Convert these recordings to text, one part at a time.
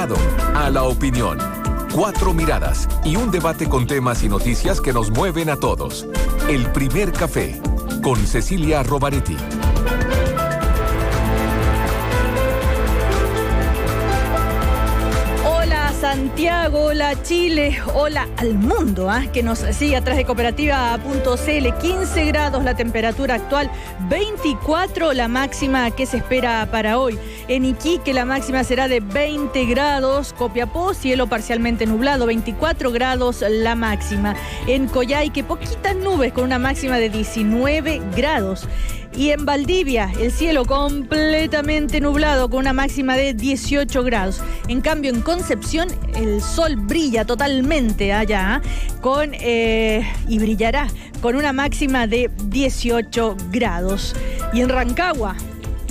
mercado a la opinión. 4 miradas y un debate con temas y noticias que nos mueven a todos. El Primer Café, con Cecilia Rovaretti. Santiago, hola Chile, hola al mundo, que nos sigue a través de cooperativa.cl. 15 grados la temperatura actual, 24 la máxima que se espera para hoy. En Iquique la máxima será de 20 grados, Copiapó cielo parcialmente nublado, 24 grados la máxima. En Coyhaique poquitas nubes con una máxima de 19 grados. Y en Valdivia, el cielo completamente nublado con una máxima de 18 grados. En cambio, en Concepción, el sol brilla totalmente allá y brillará con una máxima de 18 grados. Y en Rancagua,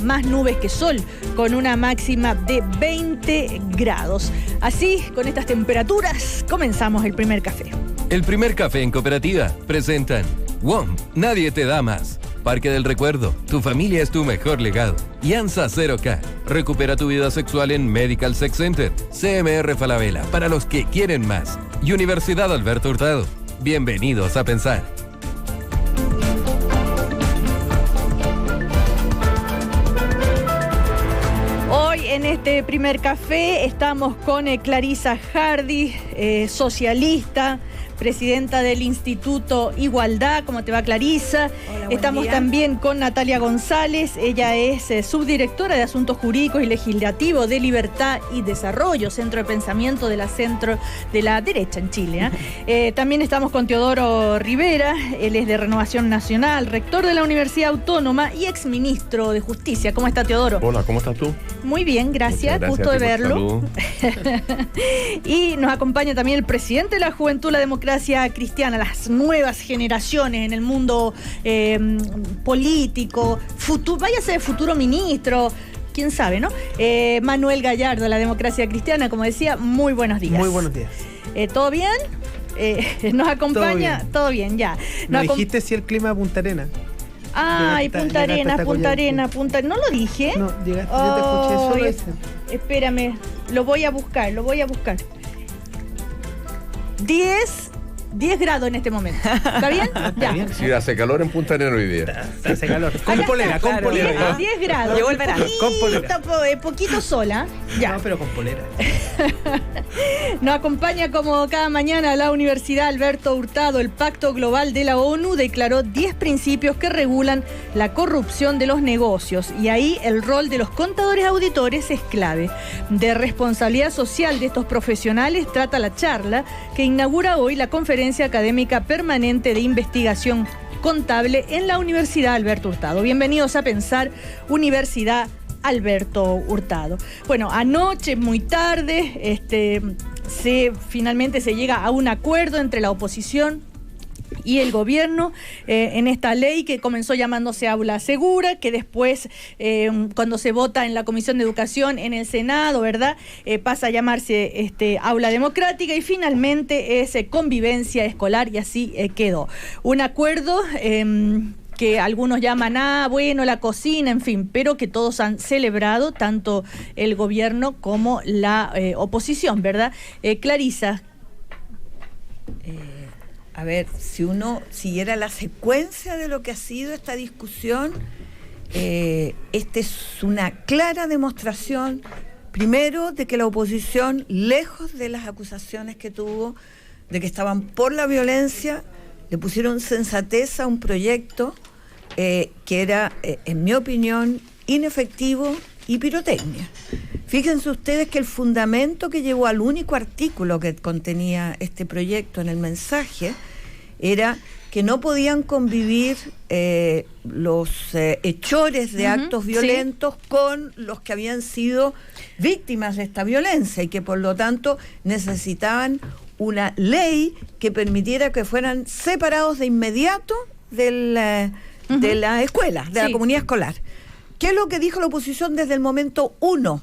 más nubes que sol, con una máxima de 20 grados. Así, con estas temperaturas, comenzamos el Primer Café. El Primer Café en Cooperativa presentan WOM, nadie te da más. Parque del Recuerdo, tu familia es tu mejor legado. Y ANSA 0K, recupera tu vida sexual en Medical Sex Center. CMR Falabella, para los que quieren más. Y Universidad Alberto Hurtado, bienvenidos a pensar. Hoy en este Primer Café estamos con Clarisa Hardy, socialista, presidenta del Instituto Igualdad. ¿Cómo te va, Clarisa? Hola, estamos también con Natalia González. Ella es subdirectora de Asuntos Jurídicos y Legislativos de Libertad y Desarrollo, centro de pensamiento de la derecha en Chile. También estamos con Teodoro Rivera. Él es de Renovación Nacional, rector de la Universidad Autónoma y exministro de Justicia. ¿Cómo está, Teodoro? Hola, ¿cómo estás tú? Muy bien, gracias. Gusto de verlo. Y nos acompaña también el presidente de la Juventud, la Democracia Cristiana, las nuevas generaciones en el mundo político, váyase de futuro ministro, quién sabe, ¿no? Manuel Gallardo, la Democracia Cristiana, como decía, muy buenos días. Muy buenos días. ¿Todo bien? Nos acompaña, todo bien, ya. ¿No dijiste si el clima de Punta Arenas? Ay, Punta Arenas, ¿no lo dije? No, llegaste, yo te escuché solo ese. Espérame, lo voy a buscar. 10 grados en este momento. ¿Está bien? Ya. Bien. Sí, hace calor en Punta Arenas hoy día. Hace calor. Con polera. 10 grados. Llegó el verano. Con polera. Poquito sola. Ya. No, pero con polera. Nos acompaña como cada mañana la Universidad Alberto Hurtado. El Pacto Global de la ONU declaró 10 principios que regulan la corrupción de los negocios. Y ahí el rol de los contadores auditores es clave. De responsabilidad social de estos profesionales trata la charla que inaugura hoy la Conferencia Académica Permanente de Investigación Contable en la Universidad Alberto Hurtado. Bienvenidos a Pensar, Universidad Alberto Hurtado. Bueno, anoche, muy tarde, finalmente se llega a un acuerdo entre la oposición y el gobierno en esta ley que comenzó llamándose Aula Segura, que después, cuando se vota en la Comisión de Educación en el Senado, ¿verdad?, pasa a llamarse Aula Democrática y finalmente es Convivencia Escolar, y así quedó. Un acuerdo que algunos llaman, la cocina, en fin, pero que todos han celebrado, tanto el gobierno como la oposición, ¿verdad? Clarisa. A ver, si uno siguiera la secuencia de lo que ha sido esta discusión, esta es una clara demostración, primero, de que la oposición, lejos de las acusaciones que tuvo, de que estaban por la violencia, le pusieron sensatez a un proyecto que era, en mi opinión, inefectivo y pirotecnia. Fíjense ustedes que el fundamento que llevó al único artículo que contenía este proyecto en el mensaje era que no podían convivir los hechores de actos violentos con los que habían sido víctimas de esta violencia y que por lo tanto necesitaban una ley que permitiera que fueran separados de inmediato de la escuela, de la comunidad escolar. ¿Qué es lo que dijo la oposición desde el momento 1?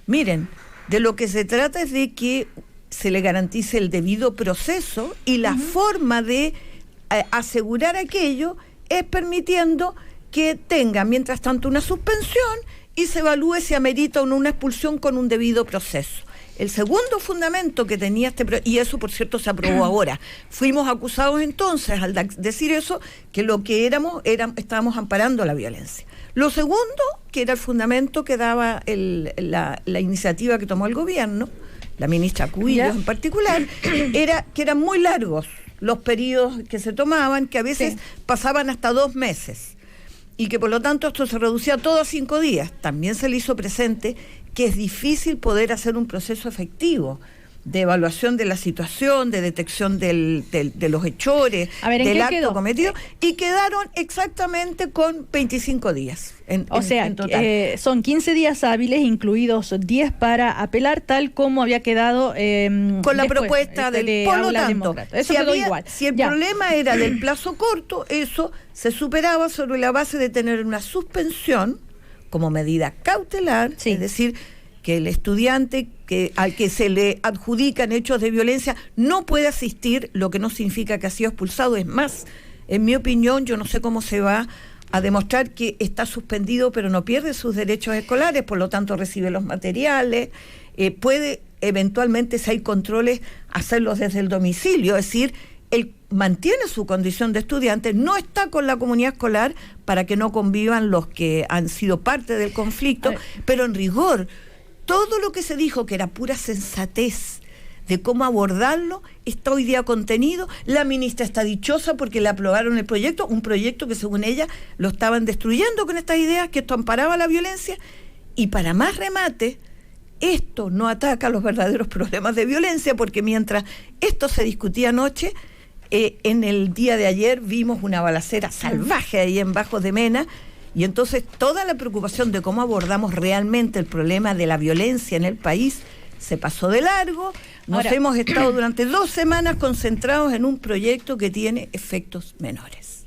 Miren, de lo que se trata es de que se le garantice el debido proceso y la forma de asegurar aquello es permitiendo que tenga, mientras tanto, una suspensión y se evalúe si amerita o no una expulsión con un debido proceso. el segundo fundamento que tenía y eso por cierto se aprobó ahora. Fuimos acusados entonces al decir eso, que lo que estábamos amparando la violencia. Lo segundo, que era el fundamento que daba la iniciativa que tomó el gobierno, la ministra Cubillos en particular, era que eran muy largos los periodos que se tomaban, que a veces pasaban hasta 2 meses, y que por lo tanto esto se reducía todo a 5 días. También se le hizo presente que es difícil poder hacer un proceso efectivo de evaluación de la situación, de detección de los hechores, del acto cometido, y quedaron exactamente con 25 días. En total. Son 15 días hábiles, incluidos 10 para apelar, tal como había quedado con la propuesta del... Por lo tanto, eso quedó igual. Si el problema era del plazo corto, eso se superaba sobre la base de tener una suspensión como medida cautelar, es decir, que el estudiante al que se le adjudican hechos de violencia no puede asistir, lo que no significa que ha sido expulsado. Es más, en mi opinión, yo no sé cómo se va a demostrar que está suspendido, pero no pierde sus derechos escolares, por lo tanto recibe los materiales, puede eventualmente, si hay controles, hacerlos desde el domicilio, es decir, él mantiene su condición de estudiante, no está con la comunidad escolar para que no convivan los que han sido parte del conflicto, pero en rigor, todo lo que se dijo que era pura sensatez de cómo abordarlo está hoy día contenido. La ministra está dichosa porque le aprobaron el proyecto, un proyecto que según ella lo estaban destruyendo con estas ideas, que esto amparaba la violencia, y para más remate, esto no ataca los verdaderos problemas de violencia, porque mientras esto se discutía anoche, en el día de ayer vimos una balacera salvaje ahí en Bajos de Mena. Y entonces toda la preocupación de cómo abordamos realmente el problema de la violencia en el país se pasó de largo. Hemos estado durante 2 semanas concentrados en un proyecto que tiene efectos menores.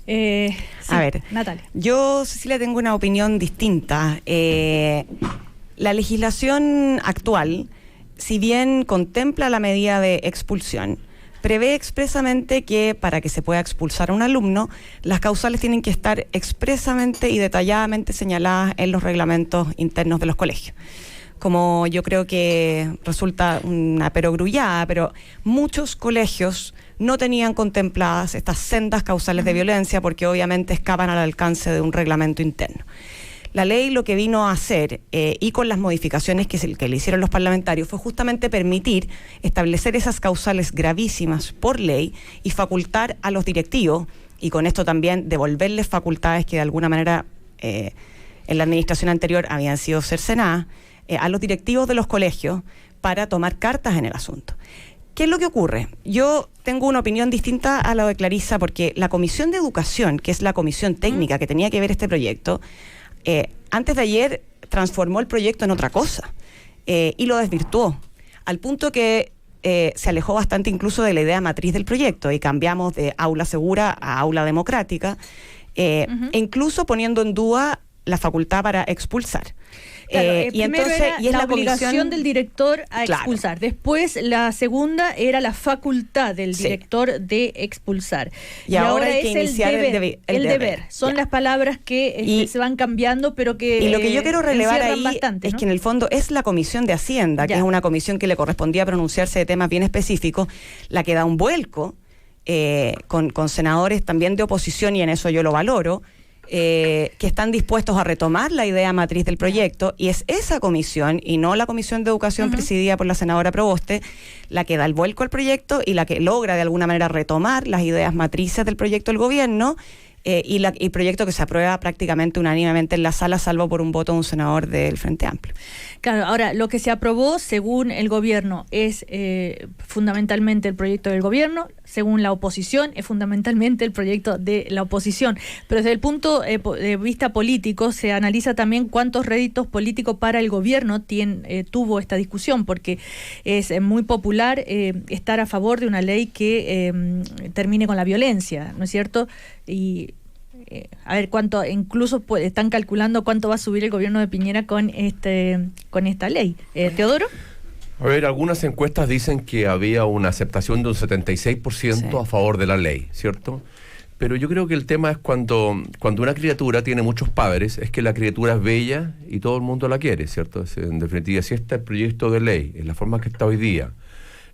A ver, Natalia. Yo, Cecilia, tengo una opinión distinta. La legislación actual, si bien contempla la medida de expulsión, prevé expresamente que para que se pueda expulsar a un alumno, las causales tienen que estar expresamente y detalladamente señaladas en los reglamentos internos de los colegios. Como yo creo que resulta una perogrullada, pero muchos colegios no tenían contempladas estas sendas causales de violencia porque obviamente escapan al alcance de un reglamento interno. La ley lo que vino a hacer, y con las modificaciones que le hicieron los parlamentarios, fue justamente permitir establecer esas causales gravísimas por ley y facultar a los directivos, y con esto también devolverles facultades que de alguna manera en la administración anterior habían sido cercenadas, a los directivos de los colegios para tomar cartas en el asunto. ¿Qué es lo que ocurre? Yo tengo una opinión distinta a la de Clarisa, porque la Comisión de Educación, que es la comisión técnica que tenía que ver este proyecto, antes de ayer transformó el proyecto en otra cosa y lo desvirtuó, al punto que se alejó bastante incluso de la idea matriz del proyecto y cambiamos de aula segura a aula democrática, e incluso poniendo en duda la facultad para expulsar. Claro, y entonces era y es la la obligación comisión del director a expulsar. Después la segunda era la facultad del director de expulsar. Y ahora hay es que iniciar el deber. Son las palabras que se van cambiando, pero que y lo que yo quiero relevar ahí bastante, es ¿no? que en el fondo es la Comisión de Hacienda, que es una comisión que le correspondía pronunciarse de temas bien específicos, la que da un vuelco con senadores también de oposición, y en eso yo lo valoro, que están dispuestos a retomar la idea matriz del proyecto, y es esa comisión y no la Comisión de Educación presidida por la senadora Proboste la que da el vuelco al proyecto y la que logra de alguna manera retomar las ideas matrices del proyecto del gobierno, y el proyecto que se aprueba prácticamente unánimemente en la sala, salvo por un voto de un senador del Frente Amplio. Claro, ahora lo que se aprobó según el gobierno es fundamentalmente el proyecto del gobierno, según la oposición es fundamentalmente el proyecto de la oposición, pero desde el punto de vista político se analiza también cuántos réditos políticos para el gobierno tuvo esta discusión, porque es muy popular estar a favor de una ley que termine con la violencia, ¿no es cierto? Y a ver cuánto, incluso están calculando cuánto va a subir el gobierno de Piñera con esta ley. Teodoro. A ver, algunas encuestas dicen que había una aceptación de un 76% a favor de la ley, ¿cierto? Pero yo creo que el tema es cuando una criatura tiene muchos padres, es que la criatura es bella y todo el mundo la quiere, ¿cierto? En definitiva, si este proyecto de ley, en la forma que está hoy día,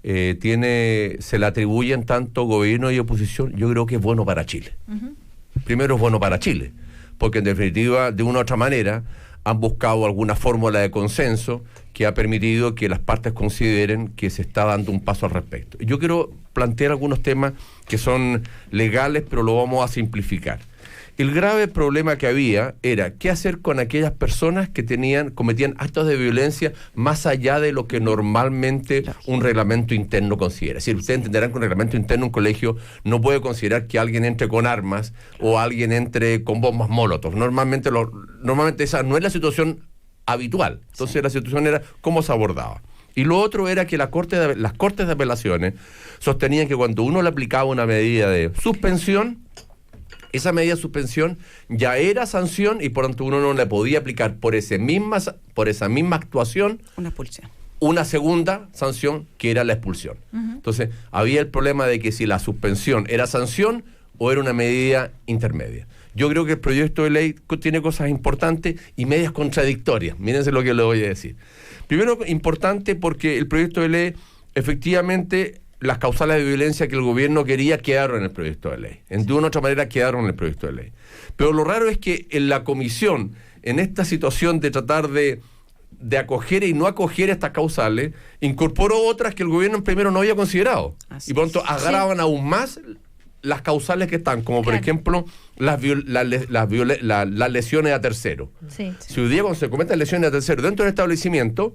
se le atribuyen tanto gobierno y oposición, yo creo que es bueno para Chile. Primero es bueno para Chile, porque en definitiva, de una u otra manera, han buscado alguna fórmula de consenso que ha permitido que las partes consideren que se está dando un paso al respecto. Yo quiero plantear algunos temas que son legales, pero lo vamos a simplificar. El grave problema que había era qué hacer con aquellas personas que cometían actos de violencia más allá de lo que normalmente un reglamento interno considera. Es decir, ustedes entenderán que un reglamento interno, un colegio, no puede considerar que alguien entre con armas o alguien entre con bombas molotov. Normalmente esa no es la situación habitual. Entonces la situación era cómo se abordaba. Y lo otro era que las cortes de apelaciones sostenían que cuando uno le aplicaba una medida de suspensión, esa medida de suspensión ya era sanción y por tanto uno no le podía aplicar por esa misma actuación una expulsión. Una segunda sanción que era la expulsión. Entonces había el problema de que si la suspensión era sanción o era una medida intermedia. Yo creo que el proyecto de ley tiene cosas importantes y medias contradictorias. Mírense lo que le voy a decir. Primero, importante porque el proyecto de ley efectivamente las causales de violencia que el gobierno quería quedaron en el proyecto de ley. De una u otra manera quedaron en el proyecto de ley. Pero lo raro es que en la comisión, en esta situación de tratar de acoger y no acoger estas causales, incorporó otras que el gobierno primero no había considerado. Y por lo tanto agravan aún más las causales que están, como por ejemplo las lesiones a tercero. Si hoy día cuando se cometen lesiones a tercero dentro del establecimiento,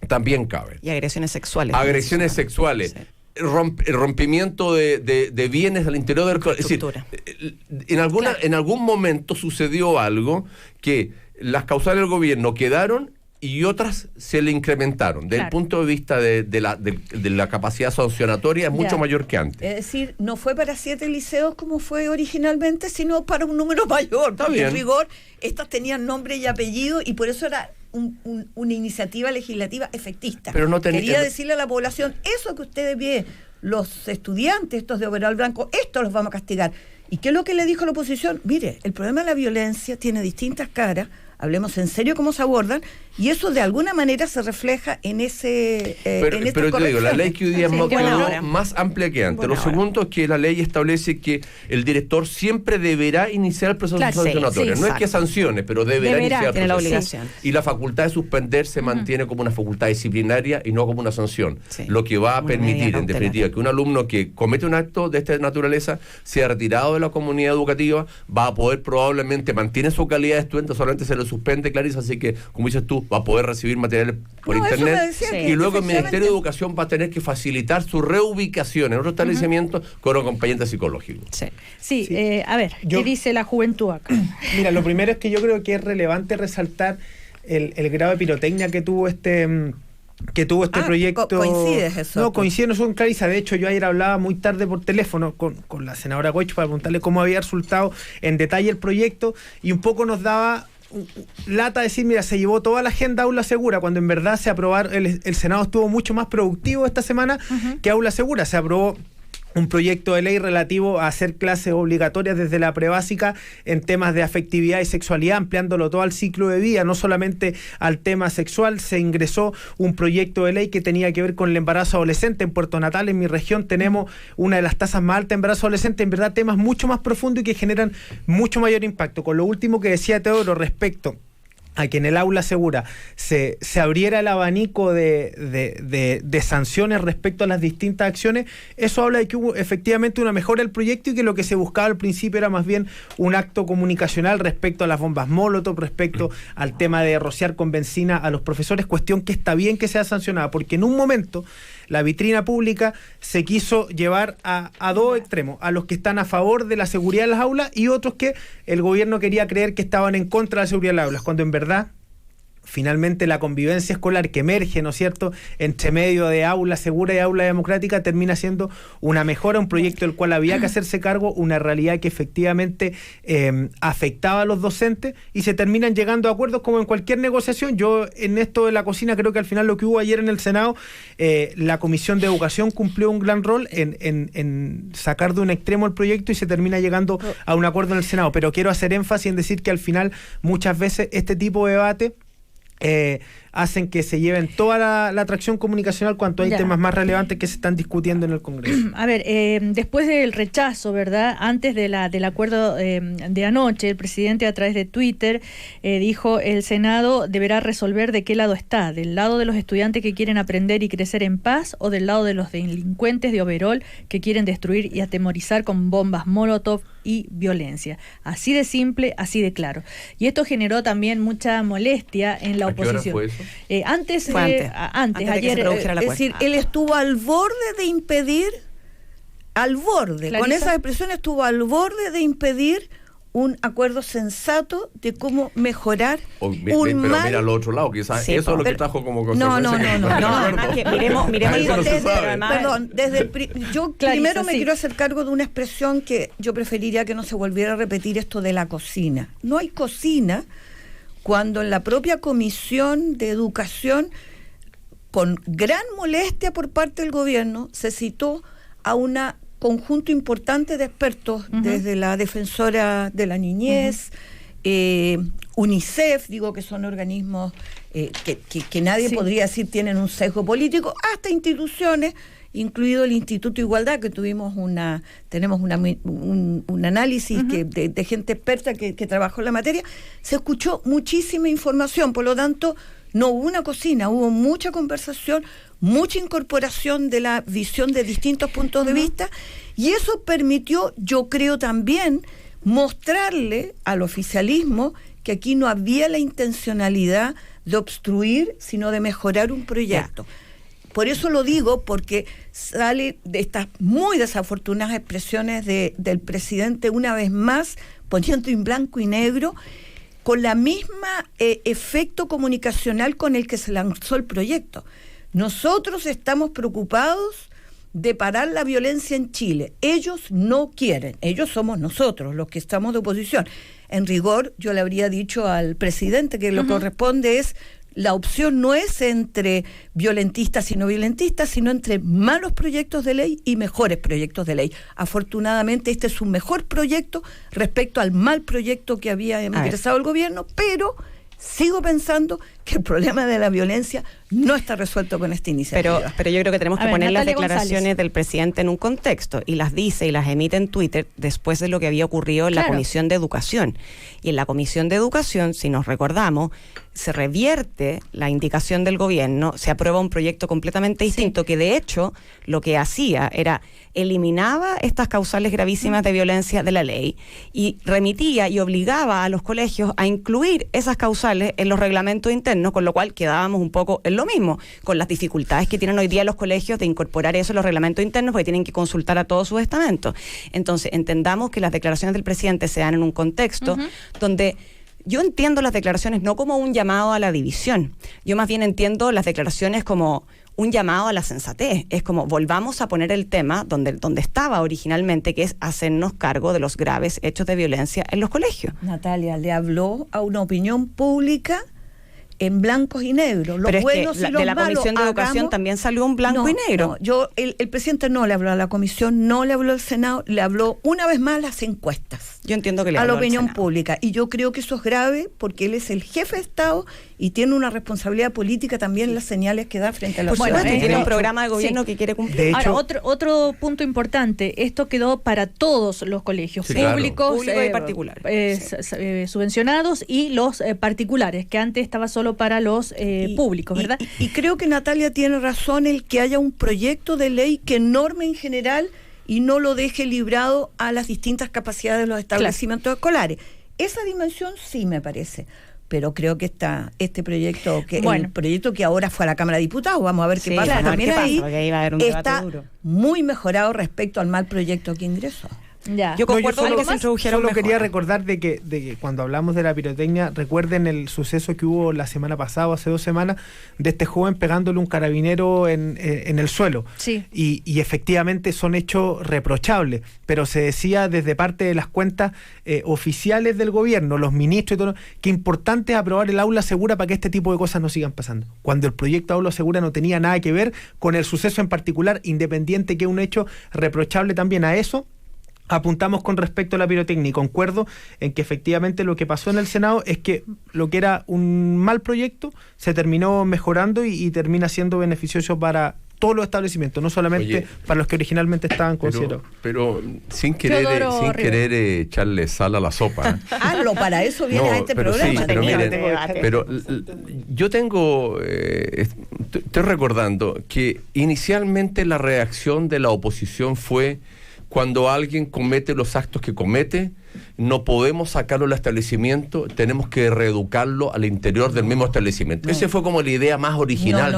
también cabe. Y agresiones sexuales. Agresiones sexuales. Sí. Rompimiento de bienes al interior del... Es decir, en algún momento sucedió algo que las causales del gobierno quedaron y otras se le incrementaron. Desde el punto de vista de la capacidad sancionatoria es mucho mayor que antes. Es decir, no fue para 7 liceos como fue originalmente, sino para un número mayor. Está bien. En rigor, estas tenían nombre y apellido y por eso era una iniciativa legislativa efectista. Pero no quería decirle a la población, eso que ustedes ven, los estudiantes estos de overol blanco, esto los vamos a castigar. ¿Y qué es lo que le dijo la oposición? Mire, el problema de la violencia tiene distintas caras, hablemos en serio cómo se abordan, y eso de alguna manera se refleja en ese pero te digo, la ley que hoy día es más amplia que antes. Lo segundo es que la ley establece que el director siempre deberá iniciar el proceso sancionatorio. No es que sancione, pero deberá iniciar el proceso. La obligación. Y la facultad de suspender se mantiene como una facultad disciplinaria y no como una sanción. Lo que va a permitir, en definitiva, que un alumno que comete un acto de esta naturaleza sea retirado de la comunidad educativa, va a poder probablemente mantener su calidad de estudiante, solamente se le suspende, Clarisa, así que, como dices tú, va a poder recibir materiales por internet y luego el Ministerio de Educación va a tener que facilitar su reubicación en otro establecimiento con un acompañante psicológico. A ver, ¿qué dice la juventud acá? Mira, lo primero es que yo creo que es relevante resaltar el grado de pirotecnia que tuvo este proyecto. ¿Coincides eso? No, coincide con Clarisa. De hecho, yo ayer hablaba muy tarde por teléfono con la senadora Goich para preguntarle cómo había resultado en detalle el proyecto y un poco nos daba lata decir, mira, se llevó toda la agenda Aula Segura, cuando en verdad se aprobaron, el Senado estuvo mucho más productivo esta semana que Aula Segura. Se aprobó un proyecto de ley relativo a hacer clases obligatorias desde la prebásica en temas de afectividad y sexualidad, ampliándolo todo al ciclo de vida, no solamente al tema sexual. Se ingresó un proyecto de ley que tenía que ver con el embarazo adolescente. En Puerto Natal, en mi región, tenemos una de las tasas más altas de embarazo adolescente, en verdad temas mucho más profundos y que generan mucho mayor impacto. Con lo último que decía Teodoro respecto a que en el Aula Segura se abriera el abanico de sanciones respecto a las distintas acciones, eso habla de que hubo efectivamente una mejora del proyecto y que lo que se buscaba al principio era más bien un acto comunicacional respecto a las bombas molotov, respecto al tema de rociar con benzina a los profesores, cuestión que está bien que sea sancionada, porque en un momento la vitrina pública se quiso llevar a dos extremos, a los que están a favor de la seguridad de las aulas y otros que el gobierno quería creer que estaban en contra de la seguridad de las aulas, cuando en verdad finalmente la convivencia escolar que emerge, ¿no es cierto?, entre medio de aula segura y aula democrática, termina siendo una mejora, un proyecto del cual había que hacerse cargo, una realidad que efectivamente afectaba a los docentes, y se terminan llegando a acuerdos como en cualquier negociación. Yo en esto de la cocina creo que al final lo que hubo ayer en el Senado, la Comisión de Educación cumplió un gran rol en sacar de un extremo el proyecto y se termina llegando a un acuerdo en el Senado. Pero quiero hacer énfasis en decir que al final muchas veces este tipo de debate hacen que se lleven toda la atracción comunicacional cuando hay temas más relevantes que se están discutiendo en el Congreso. A ver, después del rechazo, ¿verdad? Antes del acuerdo de anoche, el presidente a través de Twitter dijo: el Senado deberá resolver de qué lado está, del lado de los estudiantes que quieren aprender y crecer en paz, o del lado de los delincuentes de overol que quieren destruir y atemorizar con bombas Molotov y violencia. Así de simple, así de claro. Y esto generó también mucha molestia en la oposición. ¿A qué hora fue eso? Antes, ayer, es decir, él estuvo al borde de impedir, ¿Clarisa? Con esas expresiones estuvo al borde de impedir un acuerdo sensato de cómo mejorar pero mira al otro lado, quizás eso es lo que trajo como consecuencia. No, miremos el contexto. Perdón, yo Clarisa, primero me quiero hacer cargo de una expresión que yo preferiría que no se volviera a repetir, esto de la cocina. No hay cocina cuando en la propia Comisión de Educación, con gran molestia por parte del gobierno, se citó a un conjunto importante de expertos, desde la Defensora de la Niñez, UNICEF, digo que son organismos que nadie podría decir tienen un sesgo político, hasta instituciones, incluido el Instituto de Igualdad, que tenemos un análisis de gente experta que trabajó en la materia. Se escuchó muchísima información, por lo tanto no hubo una cocina, hubo mucha conversación, mucha incorporación de la visión de distintos puntos de vista, y eso permitió, yo creo también, mostrarle al oficialismo que aquí no había la intencionalidad de obstruir, sino de mejorar un proyecto. Por eso lo digo, porque sale de estas muy desafortunadas expresiones del presidente, una vez más, poniendo en blanco y negro, con la misma efecto comunicacional con el que se lanzó el proyecto. Nosotros estamos preocupados de parar la violencia en Chile. Ellos no quieren, ellos somos nosotros, los que estamos de oposición. En rigor, yo le habría dicho al presidente que lo que corresponde es: la opción no es entre violentistas y no violentistas, sino entre malos proyectos de ley y mejores proyectos de ley. Afortunadamente, este es un mejor proyecto respecto al mal proyecto que había ingresado el gobierno, pero sigo pensando que el problema de la violencia no está resuelto con esta iniciativa. Pero yo creo que tenemos que poner Natalia las declaraciones González del presidente en un contexto, y las dice y las emite en Twitter después de lo que había ocurrido en la Comisión de Educación. Y en la Comisión de Educación, si nos recordamos, se revierte la indicación del gobierno, se aprueba un proyecto completamente distinto, que de hecho lo que hacía era eliminaba estas causales gravísimas de violencia de la ley y remitía y obligaba a los colegios a incluir esas causales en los reglamentos internos, con lo cual quedábamos un poco en lo mismo, con las dificultades que tienen hoy día los colegios de incorporar eso en los reglamentos internos, porque tienen que consultar a todos sus estamentos. Entonces, entendamos que las declaraciones del presidente se dan en un contexto donde yo entiendo las declaraciones no como un llamado a la división, yo más bien entiendo las declaraciones como un llamado a la sensatez. Es como: volvamos a poner el tema donde estaba originalmente, que es hacernos cargo de los graves hechos de violencia en los colegios. Natalia, le habló a una opinión pública en blancos y negros. Pero es que de la Comisión de Educación también salió un blanco y negro. El presidente no le habló a la Comisión, no le habló al Senado, le habló una vez más a las encuestas. Yo entiendo que le a habló la opinión al Senado pública. Y yo creo que eso es grave, porque él es el jefe de Estado y tiene una responsabilidad política también en las señales que da frente a la sociedad. sociedad. Tiene un programa de gobierno que quiere cumplir. De hecho, ahora, otro punto importante: esto quedó para todos los colegios públicos, Público y particulares, subvencionados, y los particulares, que antes estaba solo para los públicos, ¿verdad? Y creo que Natalia tiene razón el que haya un proyecto de ley que norme en general y no lo deje librado a las distintas capacidades de los establecimientos escolares. Esa dimensión sí me parece. Pero creo que este proyecto, el proyecto que ahora fue a la Cámara de Diputados, vamos a ver qué pasa. También ahí está muy mejorado respecto al mal proyecto que ingresó. Ya. Yo concuerdo ¿algo con que se más? introdujeron Solo quería mejoras. recordar de que cuando hablamos de la pirotecnia, recuerden el suceso que hubo la semana pasada o hace 2 semanas de este joven pegándole un carabinero en el suelo. Sí. Y efectivamente son hechos reprochables, pero se decía desde parte de las cuentas oficiales del gobierno, los ministros y todo, que importante es aprobar el aula segura para que este tipo de cosas no sigan pasando. Cuando el proyecto aula segura no tenía nada que ver con el suceso en particular, independiente que es un hecho reprochable también a eso. Apuntamos con respecto a la pirotecnia y concuerdo en que efectivamente lo que pasó en el Senado es que lo que era un mal proyecto se terminó mejorando y termina siendo beneficioso para todos los establecimientos, no solamente para los que originalmente estaban considerados. Pero sin querer echarle sal a la sopa. Hazlo, para eso viene a este pero programa. Sí, pero Daniel. miren, yo tengo, estoy recordando que inicialmente la reacción de la oposición fue: cuando alguien comete los actos que comete, no podemos sacarlo del establecimiento, tenemos que reeducarlo al interior del mismo establecimiento. Esa fue como la idea más original.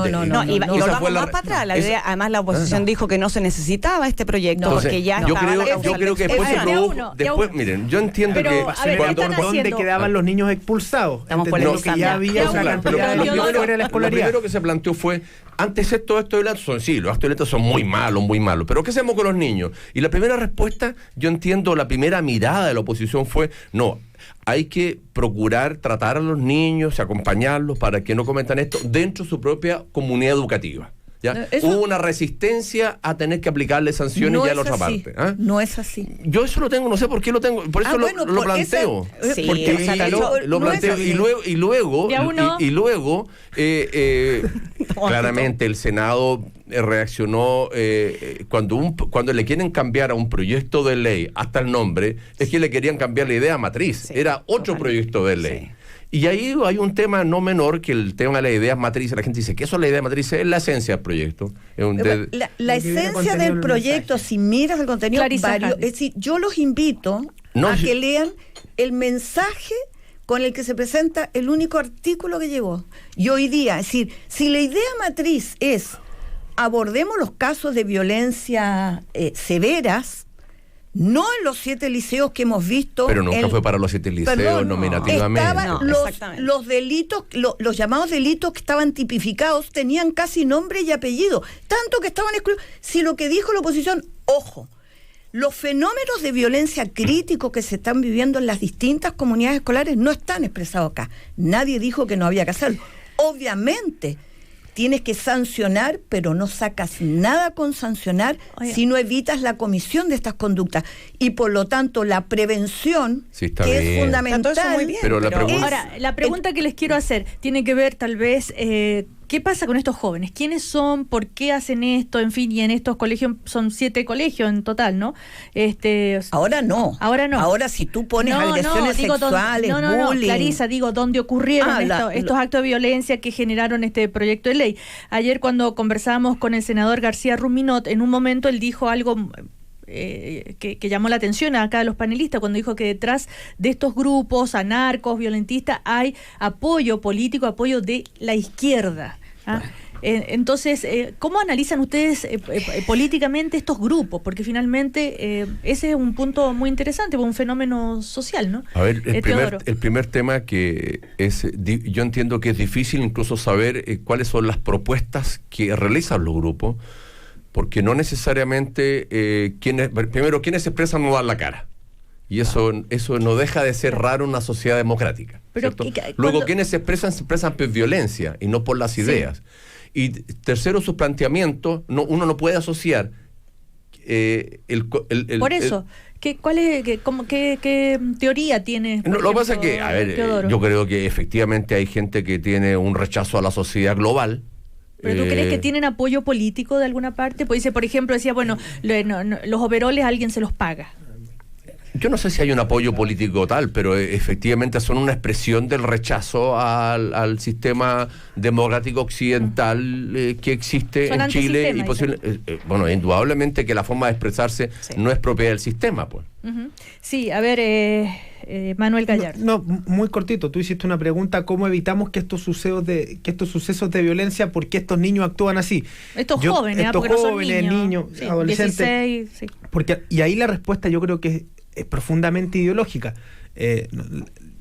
Y Esa fue más para atrás. La idea, además, la oposición dijo que no se necesitaba este proyecto porque ya yo estaba la creo causal que después se produjo. Después, miren, yo entiendo Pero, que a ver, cuando ¿Dónde quedaban los niños expulsados? Estamos Entendiendo que ya polemizando. había una cantidad de niños fuera de la lo escolaridad. primero que se planteó fue: antes estos actos violentos son, sí, los actos violentos son muy malos, pero ¿qué hacemos con los niños? Y la primera respuesta, yo entiendo, la primera mirada de la oposición fue: no, hay que procurar tratar a los niños y acompañarlos para que no cometan esto dentro de su propia comunidad educativa. ¿Ya? Hubo una resistencia a tener que aplicarle sanciones ya a la otra parte. ¿Ah? No es así. Yo eso lo tengo, no sé por qué lo tengo, por eso lo planteo. Sí, porque lo planteo y luego claramente el Senado reaccionó cuando le quieren cambiar a un proyecto de ley hasta el nombre, es que le querían cambiar la idea matriz. Era otro proyecto de ley. Sí. Y ahí hay un tema no menor que el tema de las ideas matrices. La gente dice que eso es la idea matriz, es la esencia del proyecto. La esencia del proyecto, si miras el contenido, es decir, yo los invito a que lean el mensaje con el que se presenta el único artículo que llegó. Y hoy día, es decir, si la idea matriz es abordemos los casos de violencia severas, no en los 7 liceos que hemos visto. Pero nunca fue para los 7 liceos nominativamente. Estaban los delitos, los llamados delitos que estaban tipificados, tenían casi nombre y apellido, tanto que estaban excluidos. Si lo que dijo la oposición, ojo, los fenómenos de violencia críticos que se están viviendo en las distintas comunidades escolares no están expresados acá. Nadie dijo que no había que hacerlo. Obviamente tienes que sancionar, pero no sacas nada con sancionar si no evitas la comisión de estas conductas. Y por lo tanto, la prevención, que es fundamental. Eso muy bien, pero Ahora, la pregunta que les quiero hacer tiene que ver tal vez... ¿qué pasa con estos jóvenes? ¿Quiénes son? ¿Por qué hacen esto? En fin, y en estos colegios, son 7 colegios en total, ¿no? Ahora no. Ahora si tú pones agresiones sexuales, bullying... Clarisa, ¿dónde ocurrieron estos actos de violencia que generaron este proyecto de ley? Ayer cuando conversábamos con el senador García Ruminot, en un momento él dijo algo... que llamó la atención acá de los panelistas cuando dijo que detrás de estos grupos anarcos, violentistas, hay apoyo político, apoyo de la izquierda. ¿Ah? Entonces, ¿cómo analizan ustedes políticamente estos grupos? Porque finalmente ese es un punto muy interesante, un fenómeno social, ¿no? A ver, el primer tema que es, yo entiendo que es difícil incluso saber cuáles son las propuestas que realizan los grupos, porque no necesariamente quienes se expresan no dan la cara. Y eso no deja de ser raro en una sociedad democrática. Luego, quienes se expresan por violencia y no por las ideas. Y tercero, sus planteamientos, uno no puede asociar por eso, ¿qué teoría tiene? Lo que pasa es que, a ver, yo creo que efectivamente hay gente que tiene un rechazo a la sociedad global. ¿Pero tú crees que tienen apoyo político de alguna parte? Pues dice, por ejemplo, los overoles alguien se los paga. Yo no sé si hay un apoyo político tal, pero efectivamente son una expresión del rechazo al sistema democrático occidental que existe en Chile. Y indudablemente que la forma de expresarse no es propia del sistema, pues. Ujú. Sí, a ver, Manuel Gallardo. No, muy cortito. Tú hiciste una pregunta: ¿cómo evitamos que estos sucesos de violencia, por qué estos niños actúan así? Estos jóvenes, porque no son niños, sí, adolescentes. 16, sí. Y ahí la respuesta yo creo que es profundamente ideológica.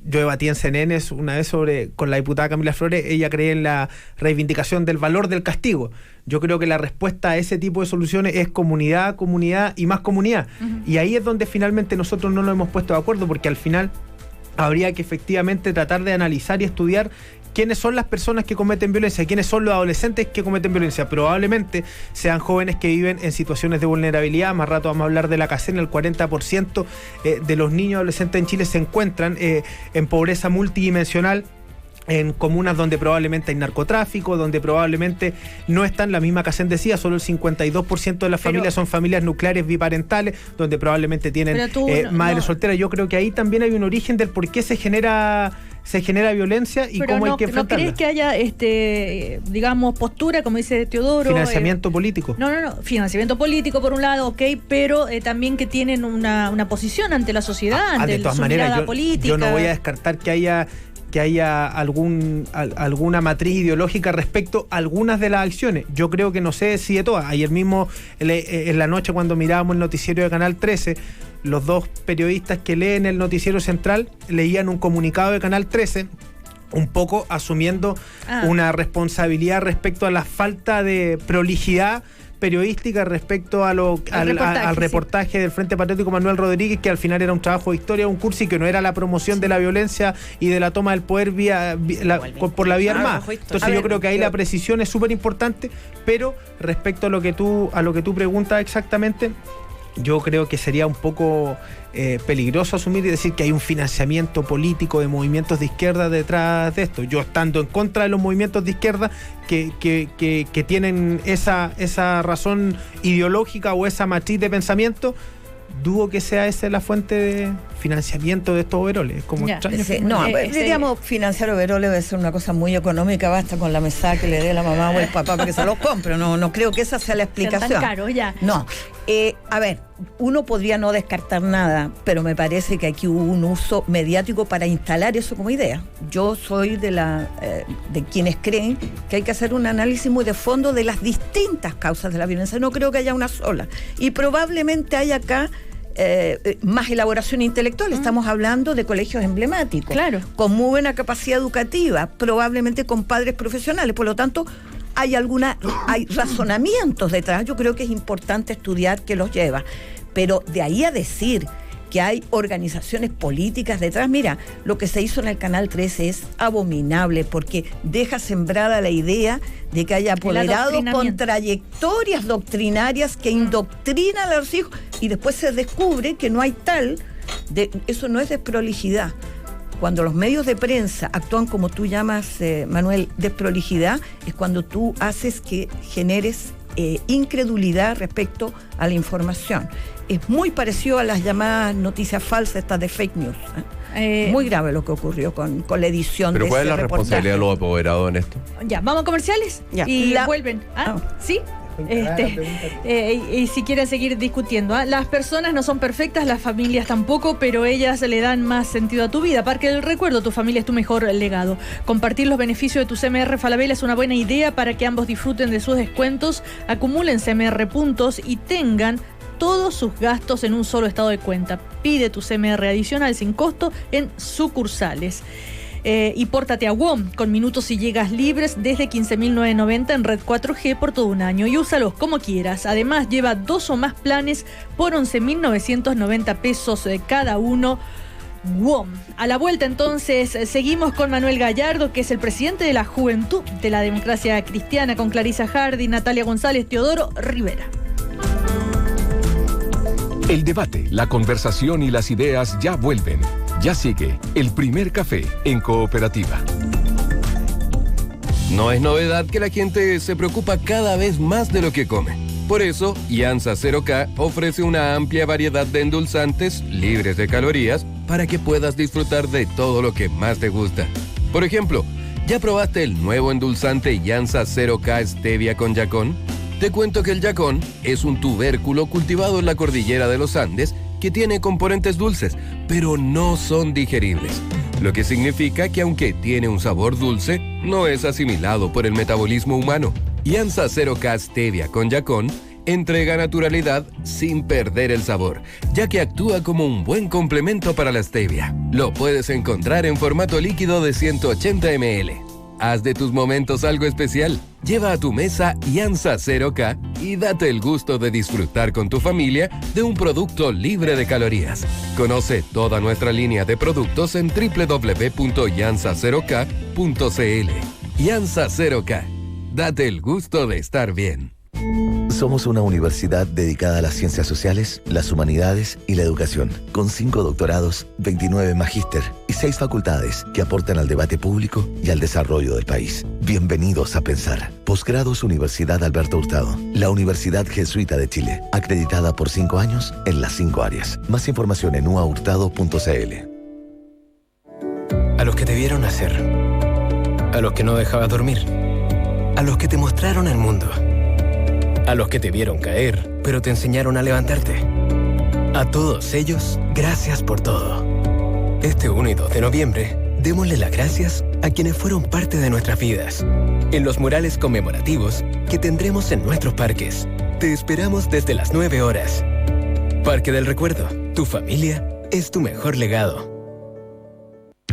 Yo debatí en CNN una vez con la diputada Camila Flores. Ella cree en la reivindicación del valor del castigo. Yo creo que la respuesta a ese tipo de soluciones es comunidad, comunidad y más comunidad. Y ahí es donde finalmente nosotros no nos hemos puesto de acuerdo, porque al final habría que efectivamente tratar de analizar y estudiar quiénes son las personas que cometen violencia, quiénes son los adolescentes que cometen violencia. Probablemente sean jóvenes que viven en situaciones de vulnerabilidad. Más rato vamos a hablar de la CACEN. El 40% de los niños adolescentes en Chile se encuentran en pobreza multidimensional, en comunas donde probablemente hay narcotráfico, donde probablemente no están, la misma CACEN decía, solo el 52% de las familias son familias nucleares biparentales, donde probablemente tienen madres solteras. Yo creo que ahí también hay un origen del por qué se genera violencia y cómo hay que enfrentarla. ¿No crees que haya, digamos, postura, como dice Teodoro? Financiamiento político. No. Financiamiento político, por un lado, ok, pero también que tienen una posición ante la sociedad, ante de todas su maneras, mirada política. Yo no voy a descartar que haya alguna matriz ideológica respecto a algunas de las acciones. Yo creo que no sé si de todas. Ayer mismo, en la noche, cuando mirábamos el noticiero de Canal 13, los dos periodistas que leen el noticiero central leían un comunicado de Canal 13, un poco asumiendo una responsabilidad respecto a la falta de prolijidad periodística respecto al reportaje del Frente Patriótico Manuel Rodríguez, que al final era un trabajo de historia, un curso, y que no era la promoción de la violencia y de la toma del poder por la vía armada. Entonces yo creo que ahí la precisión es súper importante, pero respecto a lo que tú preguntas exactamente, yo creo que sería un poco peligroso asumir y decir que hay un financiamiento político de movimientos de izquierda detrás de esto. Yo, estando en contra de los movimientos de izquierda que tienen esa razón ideológica o esa matriz de pensamiento, dudo que sea esa la fuente de financiamiento de estos overoles. Diríamos, financiar overoles debe ser una cosa muy económica, basta con la mesada que le dé la mamá o el papá para que se los compre. No creo que esa sea la explicación. Tan caro, ya. No. A ver, uno podría no descartar nada, pero me parece que aquí hubo un uso mediático para instalar eso como idea. Yo soy de quienes creen que hay que hacer un análisis muy de fondo de las distintas causas de la violencia. No creo que haya una sola. Y probablemente hay acá más elaboración intelectual. Estamos hablando de colegios emblemáticos, claro, con muy buena capacidad educativa, probablemente con padres profesionales. Por lo tanto, hay razonamientos detrás. Yo creo que es importante estudiar qué los lleva, pero de ahí a decir que hay organizaciones políticas detrás, mira, lo que se hizo en el Canal 13 es abominable, porque deja sembrada la idea de que hay apoderados con trayectorias doctrinarias que indoctrinan a los hijos, y después se descubre que no hay eso no es desprolijidad. Cuando los medios de prensa actúan como tú llamas, Manuel, desprolijidad, es cuando tú haces que generes incredulidad respecto a la información. Es muy parecido a las llamadas noticias falsas, estas de fake news. Muy grave lo que ocurrió con la edición de ese reportaje. ¿Pero cuál es la responsabilidad de los apoderados en esto? Ya, vamos a comerciales y vuelven. ¿Sí? Y si quieren seguir discutiendo, las personas no son perfectas, las familias tampoco, pero ellas le dan más sentido a tu vida. Parque del Recuerdo, tu familia es tu mejor legado. Compartir los beneficios de tu CMR Falabella es una buena idea para que ambos disfruten de sus descuentos, acumulen CMR puntos y tengan todos sus gastos en un solo estado de cuenta. Pide tu CMR adicional sin costo en sucursales. Y pórtate a WOM con minutos y gigas libres desde 15.990 en red 4G por todo un año, y úsalos como quieras. Además, lleva 2 o más planes por 11.990 pesos cada uno. WOM. A la vuelta, entonces, seguimos con Manuel Gallardo, que es el presidente de la Juventud de la Democracia Cristiana, con Clarisa Hardy, Natalia González, Teodoro Rivera. El debate, la conversación y las ideas ya vuelven. Ya sigue El Primer Café en Cooperativa. No es novedad que la gente se preocupa cada vez más de lo que come. Por eso, Iansa 0K ofrece una amplia variedad de endulzantes libres de calorías para que puedas disfrutar de todo lo que más te gusta. Por ejemplo, ¿ya probaste el nuevo endulzante Iansa 0K Stevia con yacón? Te cuento que el yacón es un tubérculo cultivado en la cordillera de los Andes que tiene componentes dulces, pero no son digeribles. Lo que significa que aunque tiene un sabor dulce, no es asimilado por el metabolismo humano. Yansa 0K Stevia con Yacon entrega naturalidad sin perder el sabor, ya que actúa como un buen complemento para la stevia. Lo puedes encontrar en formato líquido de 180 ml. Haz de tus momentos algo especial. Lleva a tu mesa Yansa 0K y date el gusto de disfrutar con tu familia de un producto libre de calorías. Conoce toda nuestra línea de productos en www.yansa0k.cl. Yansa 0K. Date el gusto de estar bien. Somos una universidad dedicada a las ciencias sociales, las humanidades y la educación, con 5 doctorados, 29 magíster y 6 facultades que aportan al debate público y al desarrollo del país. Bienvenidos a Pensar. Posgrados Universidad Alberto Hurtado, la Universidad Jesuita de Chile, acreditada por 5 años en las 5 áreas. Más información en uahurtado.cl. A los que te vieron nacer, a los que no dejabas dormir, a los que te mostraron el mundo, a los que te vieron caer, pero te enseñaron a levantarte. A todos ellos, gracias por todo. Este 1 y 2 de noviembre, démosle las gracias a quienes fueron parte de nuestras vidas, en los murales conmemorativos que tendremos en nuestros parques. Te esperamos desde las 9 horas. Parque del Recuerdo, tu familia es tu mejor legado.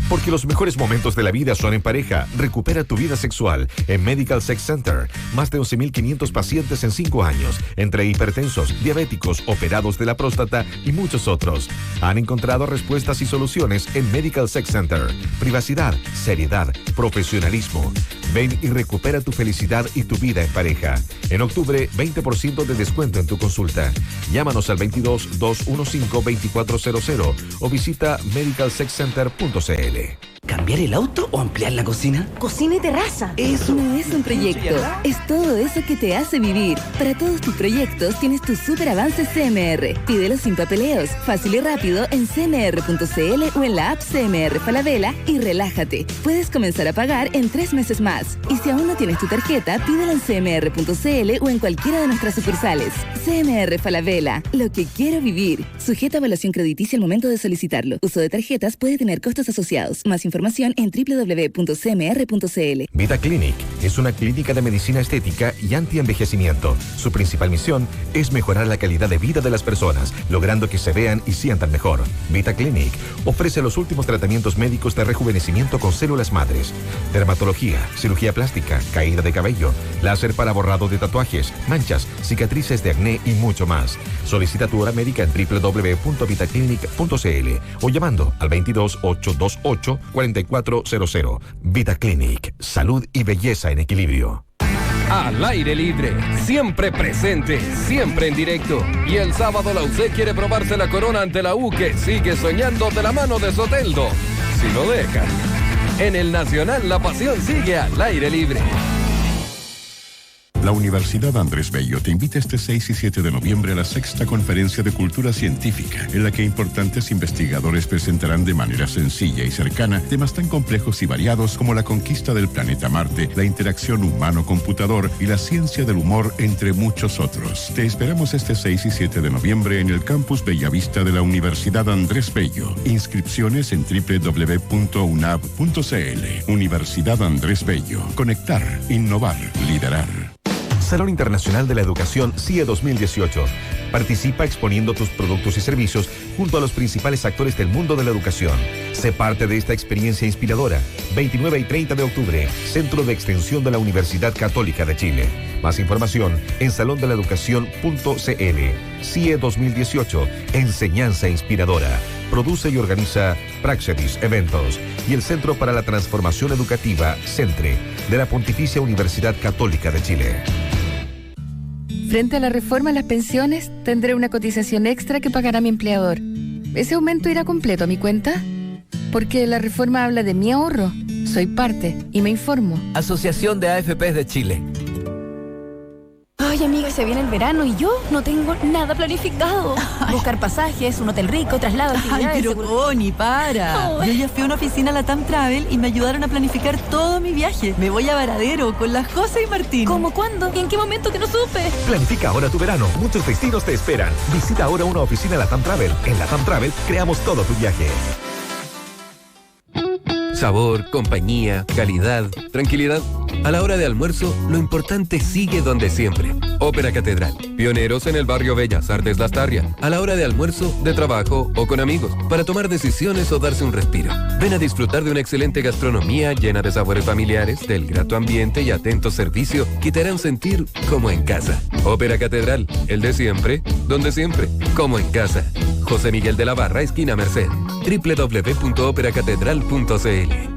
Porque los mejores momentos de la vida son en pareja. Recupera tu vida sexual en Medical Sex Center. Más de 11.500 pacientes en 5 años, entre hipertensos, diabéticos, operados de la próstata y muchos otros. Han encontrado respuestas y soluciones en Medical Sex Center. Privacidad, seriedad, profesionalismo. Ven y recupera tu felicidad y tu vida en pareja. En octubre, 20% de descuento en tu consulta. Llámanos al 22-215-2400 o visita medicalsexcenter.cl. ¿Cambiar el auto o ampliar la cocina? Cocina y terraza. Eso no es un proyecto, es todo eso que te hace vivir. Para todos tus proyectos tienes tu super avance CMR. Pídelo sin papeleos, fácil y rápido en cmr.cl o en la app CMR Falabella y relájate. Puedes comenzar a pagar en 3 meses más. Y si aún no tienes tu tarjeta, pídela en cmr.cl o en cualquiera de nuestras sucursales. CMR Falabella, lo que quiero vivir. Sujeta a evaluación crediticia al momento de solicitarlo. Uso de tarjetas puede tener costos asociados. Más información en www.cmr.cl. Vita Clinic es una clínica de medicina estética y anti-envejecimiento. Su principal misión es mejorar la calidad de vida de las personas, logrando que se vean y sientan mejor. Vita Clinic ofrece los últimos tratamientos médicos de rejuvenecimiento con células madres, dermatología, cirugía plástica, caída de cabello, láser para borrado de tatuajes, manchas, cicatrices de acné y mucho más. Solicita tu hora médica en www.vitaclinic.cl o llamando al 22-828-4400. Vita Clinic, salud y belleza en equilibrio. Al aire libre, siempre presente, siempre en directo. Y el sábado la UC quiere probarse la corona ante la U, que sigue soñando de la mano de Soteldo. Si lo dejan. En el Nacional la pasión sigue al aire libre. La Universidad Andrés Bello te invita este 6 y 7 de noviembre a la 6ª Conferencia de Cultura Científica, en la que importantes investigadores presentarán de manera sencilla y cercana temas tan complejos y variados como la conquista del planeta Marte, la interacción humano-computador y la ciencia del humor, entre muchos otros. Te esperamos este 6 y 7 de noviembre en el Campus Bellavista de la Universidad Andrés Bello. Inscripciones en www.unab.cl. Universidad Andrés Bello. Conectar, innovar, liderar. Salón Internacional de la Educación CIE 2018. Participa exponiendo tus productos y servicios junto a los principales actores del mundo de la educación. Sé parte de esta experiencia inspiradora. 29 y 30 de octubre, Centro de Extensión de la Universidad Católica de Chile. Más información en salondelaeducacion.cl. CIE 2018, enseñanza inspiradora. Produce y organiza Praxedis Eventos y el Centro para la Transformación Educativa, CENTRE, de la Pontificia Universidad Católica de Chile. Frente a la reforma a las pensiones, tendré una cotización extra que pagará mi empleador. ¿Ese aumento irá completo a mi cuenta? Porque la reforma habla de mi ahorro. Soy parte y me informo. Asociación de AFPs de Chile. Ay, Oye, amiga, se viene el verano y yo no tengo nada planificado. Buscar pasajes, un hotel rico, traslado, actividades... Ay, pero Connie, para. Yo ya fui a una oficina Latam Travel y me ayudaron a planificar todo mi viaje. Me voy a Varadero con la José y Martín. ¿Cómo, cuándo? ¿Y en qué momento que no supe? Planifica ahora tu verano. Muchos destinos te esperan. Visita ahora una oficina Latam Travel. En Latam Travel creamos todo tu viaje. Sabor, compañía, calidad, tranquilidad. A la hora de almuerzo, lo importante sigue donde siempre. Ópera Catedral. Pioneros en el barrio Bellas Artes Las Tarrias. A la hora de almuerzo, de trabajo o con amigos. Para tomar decisiones o darse un respiro. Ven a disfrutar de una excelente gastronomía llena de sabores familiares, del grato ambiente y atento servicio que te harán sentir como en casa. Ópera Catedral. El de siempre, donde siempre, como en casa. José Miguel de la Barra, esquina Merced. www.operacatedral.cl.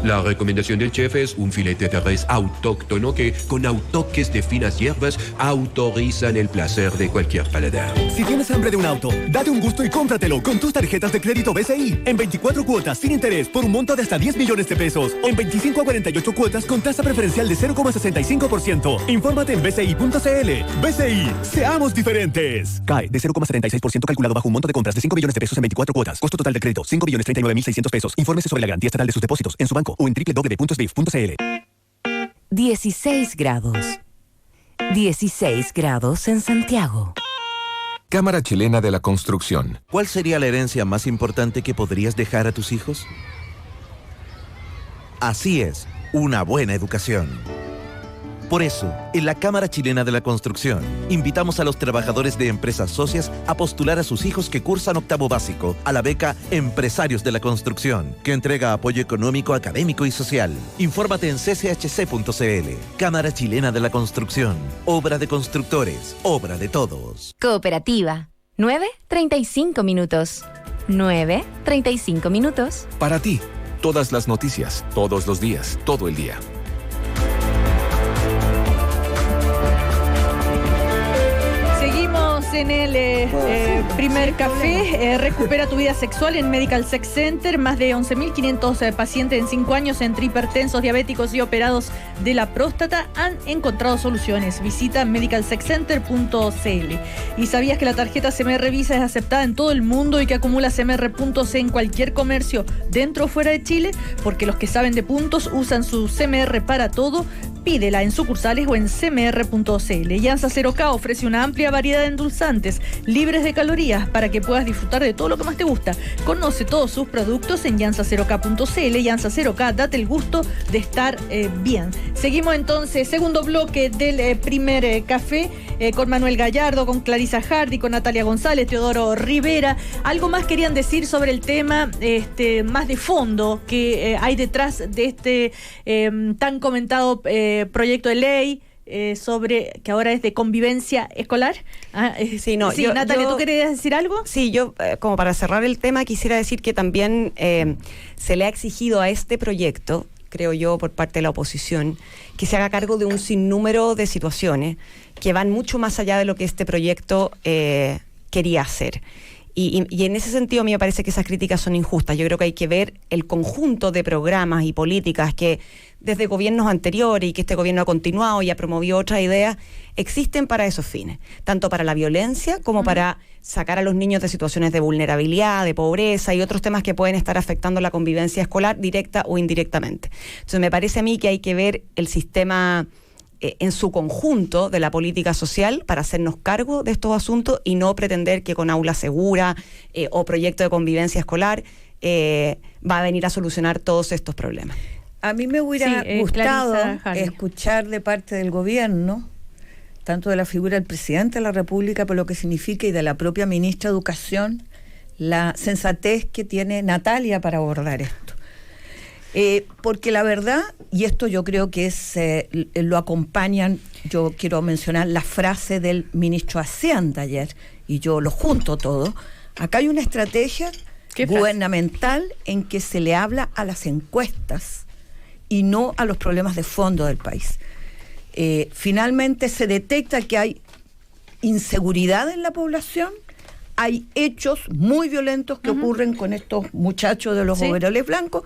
La recomendación del chef es un filete de res autóctono que, con toques de finas hierbas, autorizan el placer de cualquier paladar. Si tienes hambre de un auto, date un gusto y cómpratelo con tus tarjetas de crédito BCI en 24 cuotas sin interés por un monto de hasta 10 millones de pesos o en 25 a 48 cuotas con tasa preferencial de 0,65%. Infórmate en bci.cl. BCI, seamos diferentes. CAE de 0,76% calculado bajo un monto de compras de 5 millones de pesos en 24 cuotas. Costo total de crédito, 5.039.600 pesos. Infórmese sobre la garantía estatal de sus depósitos en su banco o en www.sbif.cl. 16 grados. 16 grados en Santiago. Cámara Chilena de la Construcción. ¿Cuál sería la herencia más importante que podrías dejar a tus hijos? Así es, una buena educación. Por eso, en la Cámara Chilena de la Construcción, invitamos a los trabajadores de empresas socias a postular a sus hijos que cursan octavo básico a la beca Empresarios de la Construcción, que entrega apoyo económico, académico y social. Infórmate en cchc.cl. Cámara Chilena de la Construcción. Obra de constructores, obra de todos. Cooperativa. 9:35 minutos. 9:35 minutos. Para ti, todas las noticias, todos los días, todo el día. Seguimos en el primer café. Recupera tu vida sexual en Medical Sex Center. Más de 11.500 pacientes en 5 años entre hipertensos, diabéticos y operados de la próstata han encontrado soluciones. Visita medicalsexcenter.cl. ¿Y sabías que la tarjeta CMR Visa es aceptada en todo el mundo y que acumula CMR puntos en cualquier comercio dentro o fuera de Chile? Porque los que saben de puntos usan su CMR para todo. Pídela en sucursales o en cmr.cl. Llanza 0K ofrece una amplia variedad de endulzantes libres de calorías para que puedas disfrutar de todo lo que más te gusta. Conoce todos sus productos en llanza0k.cl. Llanza 0K, date el gusto de estar bien. Seguimos entonces, segundo bloque del primer café con Manuel Gallardo, con Clarisa Hardy, con Natalia González, Teodoro Rivera. Algo más querían decir sobre el tema más de fondo que hay detrás de este tan comentado proyecto de ley sobre que ahora es de convivencia escolar. Natalia, ¿tú querías decir algo? Sí, yo como para cerrar el tema quisiera decir que también se le ha exigido a este proyecto, creo yo, por parte de la oposición, que se haga cargo de un sinnúmero de situaciones que van mucho más allá de lo que este proyecto quería hacer. Y en ese sentido a mí me parece que esas críticas son injustas. Yo creo que hay que ver el conjunto de programas y políticas que desde gobiernos anteriores y que este gobierno ha continuado y ha promovido otras ideas, existen para esos fines, tanto para la violencia como para sacar a los niños de situaciones de vulnerabilidad, de pobreza y otros temas que pueden estar afectando la convivencia escolar directa o indirectamente. Entonces me parece a mí que hay que ver el sistema en su conjunto de la política social para hacernos cargo de estos asuntos y no pretender que con aula segura o proyecto de convivencia escolar va a venir a solucionar todos estos problemas. A mí me hubiera gustado escuchar de parte del gobierno, tanto de la figura del presidente de la República, por lo que significa, y de la propia ministra de Educación, la sensatez que tiene Natalia para abordar esto. Porque la verdad, y esto yo creo que lo acompañan, yo quiero mencionar la frase del ministro de Hacienda ayer, y yo lo junto todo. Acá hay una estrategia gubernamental en que se le habla a las encuestas y no a los problemas de fondo del país. Finalmente se detecta que hay inseguridad en la población, hay hechos muy violentos que ocurren con estos muchachos de los overoles blancos.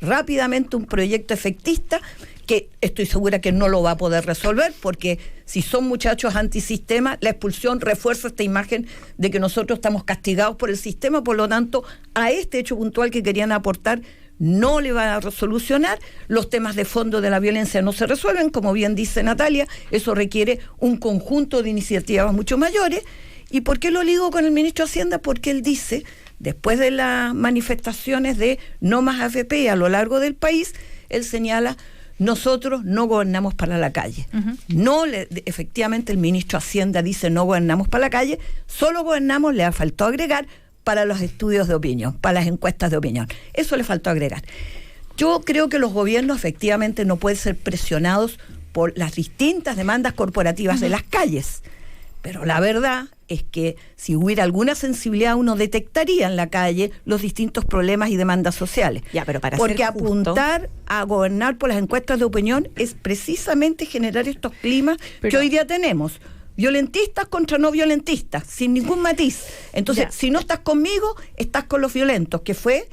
Rápidamente un proyecto efectista que estoy segura que no lo va a poder resolver, porque si son muchachos antisistema, la expulsión refuerza esta imagen de que nosotros estamos castigados por el sistema. Por lo tanto, a este hecho puntual que querían aportar no le va a solucionar. Los temas de fondo de la violencia no se resuelven, como bien dice Natalia, eso requiere un conjunto de iniciativas mucho mayores. ¿Y por qué lo ligo con el ministro de Hacienda? Porque él dice, después de las manifestaciones de no más AFP a lo largo del país, él señala: nosotros no gobernamos para la calle. Efectivamente el ministro de Hacienda dice no gobernamos para la calle, solo gobernamos, le ha faltado agregar, para los estudios de opinión, para las encuestas de opinión. Eso le faltó agregar. Yo creo que los gobiernos efectivamente no pueden ser presionados por las distintas demandas corporativas de las calles, pero la verdad es que si hubiera alguna sensibilidad, uno detectaría en la calle los distintos problemas y demandas sociales. Porque apuntar a gobernar por las encuestas de opinión es precisamente generar estos climas que hoy día tenemos. Violentistas contra no violentistas, sin ningún matiz. Entonces, si no estás conmigo, estás con los violentos, que fue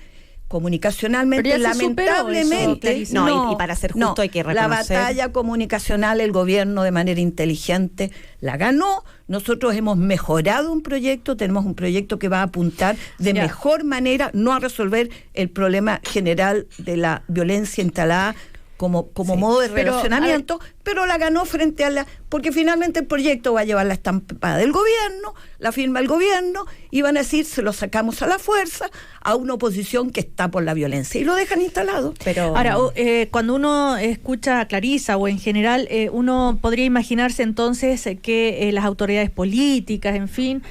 comunicacionalmente, lamentablemente. Y para ser justo hay que reconocer. La batalla comunicacional, el gobierno de manera inteligente la ganó. Nosotros hemos mejorado un proyecto, tenemos un proyecto que va a apuntar de mejor manera, no a resolver el problema general de la violencia instalada como modo de relacionamiento, pero la ganó frente a porque finalmente el proyecto va a llevar la estampa del gobierno, la firma del gobierno, y van a decir, se lo sacamos a la fuerza a una oposición que está por la violencia, y lo dejan instalado. Pero ahora, cuando uno escucha a Clarisa, o en general, uno podría imaginarse entonces que las autoridades políticas, en fin,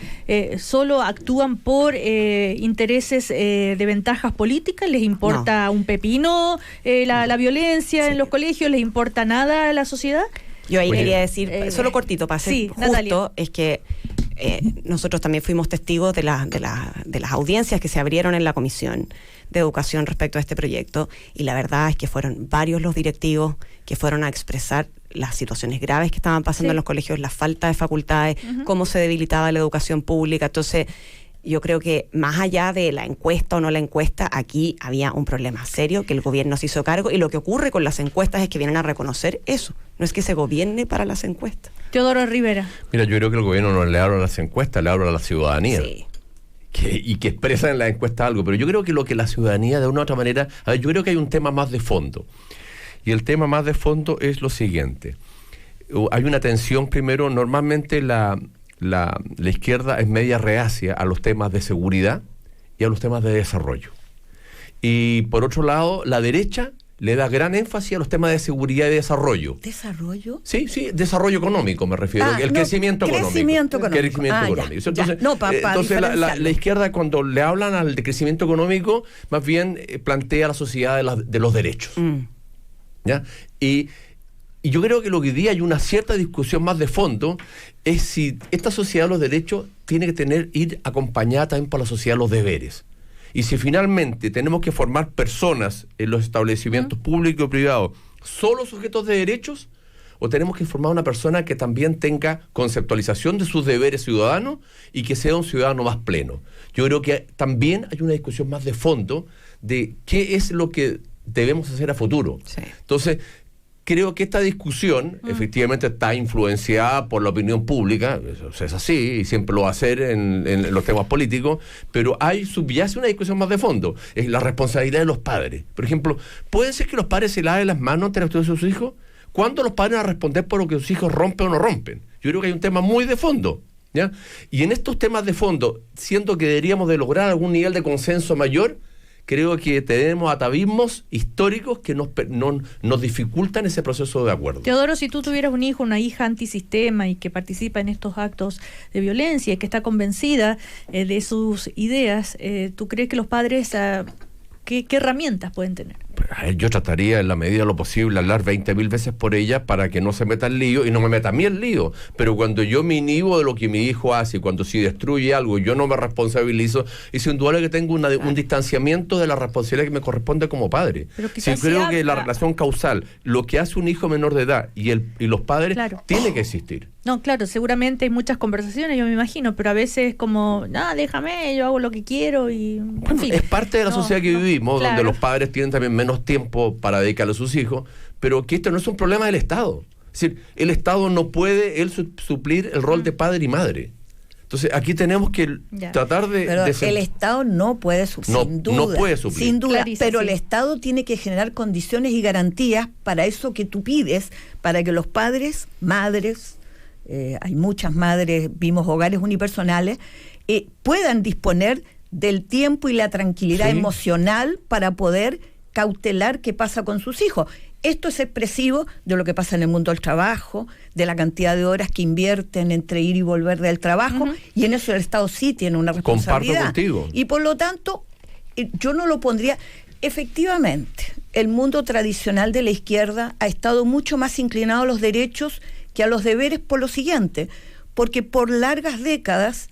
solo actúan por intereses de ventajas políticas. Les importa un pepino la violencia en los colegios, les importa nada a la sociedad. Yo ahí quería decir, solo cortito, para ser justo, Natalia. es que nosotros también fuimos testigos de las audiencias que se abrieron en la Comisión de Educación respecto a este proyecto, y la verdad es que fueron varios los directivos que fueron a expresar las situaciones graves que estaban pasando en los colegios, la falta de facultades, cómo se debilitaba la educación pública. Entonces, yo creo que más allá de la encuesta o no la encuesta, aquí había un problema serio que el gobierno se hizo cargo, y lo que ocurre con las encuestas es que vienen a reconocer eso. No es que se gobierne para las encuestas. Teodoro Rivera. Mira, yo creo que el gobierno no le habla a las encuestas, le habla a la ciudadanía. Sí. Y que expresa en la encuesta algo, pero yo creo que lo que la ciudadanía de una u otra manera, yo creo que hay un tema más de fondo, y el tema más de fondo es lo siguiente. Hay una tensión, primero, normalmente la izquierda es media reacia a los temas de seguridad y a los temas de desarrollo, y por otro lado la derecha le da gran énfasis a los temas de seguridad y desarrollo. ¿Desarrollo? Sí, desarrollo económico me refiero, crecimiento económico. Crecimiento económico. Entonces la izquierda, cuando le hablan al de crecimiento económico, más bien plantea la sociedad de los derechos. ¿Ya? Y yo creo que lo que hoy día hay una cierta discusión más de fondo es si esta sociedad de los derechos tiene que ir acompañada también por la sociedad de los deberes. Y si finalmente tenemos que formar personas en los establecimientos públicos y privados solo sujetos de derechos, o tenemos que formar una persona que también tenga conceptualización de sus deberes ciudadanos y que sea un ciudadano más pleno. Yo creo que también hay una discusión más de fondo de qué es lo que debemos hacer a futuro. Sí. Entonces, creo que esta discusión efectivamente está influenciada por la opinión pública, eso es así, y siempre lo va a hacer en los temas políticos, pero subyace una discusión más de fondo, es la responsabilidad de los padres. Por ejemplo, ¿puede ser que los padres se laven las manos ante la actuación de sus hijos? ¿Cuándo los padres van a responder por lo que sus hijos rompen o no rompen? Yo creo que hay un tema muy de fondo, ¿ya? Y en estos temas de fondo, siento que deberíamos de lograr algún nivel de consenso mayor, creo que tenemos atavismos históricos que nos dificultan ese proceso de acuerdo. Teodoro, si tú tuvieras un hijo, una hija antisistema y que participa en estos actos de violencia y que está convencida de sus ideas, ¿tú crees que los padres qué herramientas pueden tener? Yo trataría en la medida de lo posible hablar 20.000 veces por ella para que no se meta en lío y no me meta a mí en lío. Pero cuando yo me inhibo de lo que mi hijo hace, cuando si destruye algo yo no me responsabilizo, es indudable que tengo un distanciamiento de la responsabilidad que me corresponde como padre. Sí, creo que la relación causal, lo que hace un hijo menor de edad y los padres, tiene que existir. No, claro, seguramente hay muchas conversaciones, yo me imagino, pero a veces como, déjame, yo hago lo que quiero y... En fin. Es parte de la sociedad que vivimos, claro, donde los padres tienen también menos tiempo para dedicarle a sus hijos, pero que esto no es un problema del Estado. Es decir, el Estado no puede él suplir el rol de padre y madre. Entonces, aquí tenemos que tratar de... Pero el Estado no puede suplir, sin duda. No puede suplir. Sin duda, Clarice, pero sí. el Estado tiene que generar condiciones y garantías para eso que tú pides, para que los padres, madres, hay muchas madres, vimos hogares unipersonales, puedan disponer del tiempo y la tranquilidad emocional para poder cautelar qué pasa con sus hijos. Esto es expresivo de lo que pasa en el mundo del trabajo, de la cantidad de horas que invierten entre ir y volver del trabajo, y en eso el Estado sí tiene una responsabilidad. Comparto contigo. Y por lo tanto, yo no lo pondría... Efectivamente, el mundo tradicional de la izquierda ha estado mucho más inclinado a los derechos que a los deberes por lo siguiente, porque por largas décadas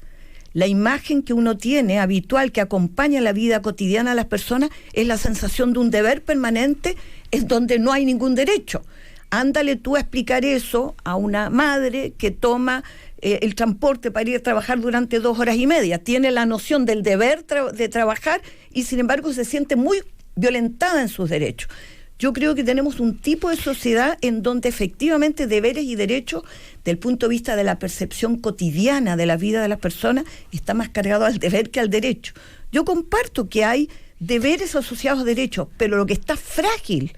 la imagen que uno tiene habitual que acompaña la vida cotidiana de las personas es la sensación de un deber permanente en donde no hay ningún derecho. Ándale tú a explicar eso a una madre que toma el transporte para ir a trabajar durante 2 horas y media. Tiene la noción del deber de trabajar y sin embargo se siente muy violentada en sus derechos. Yo creo que tenemos un tipo de sociedad en donde efectivamente deberes y derechos, del punto de vista de la percepción cotidiana de la vida de las personas, está más cargado al deber que al derecho. Yo comparto que hay deberes asociados a derechos, pero lo que está frágil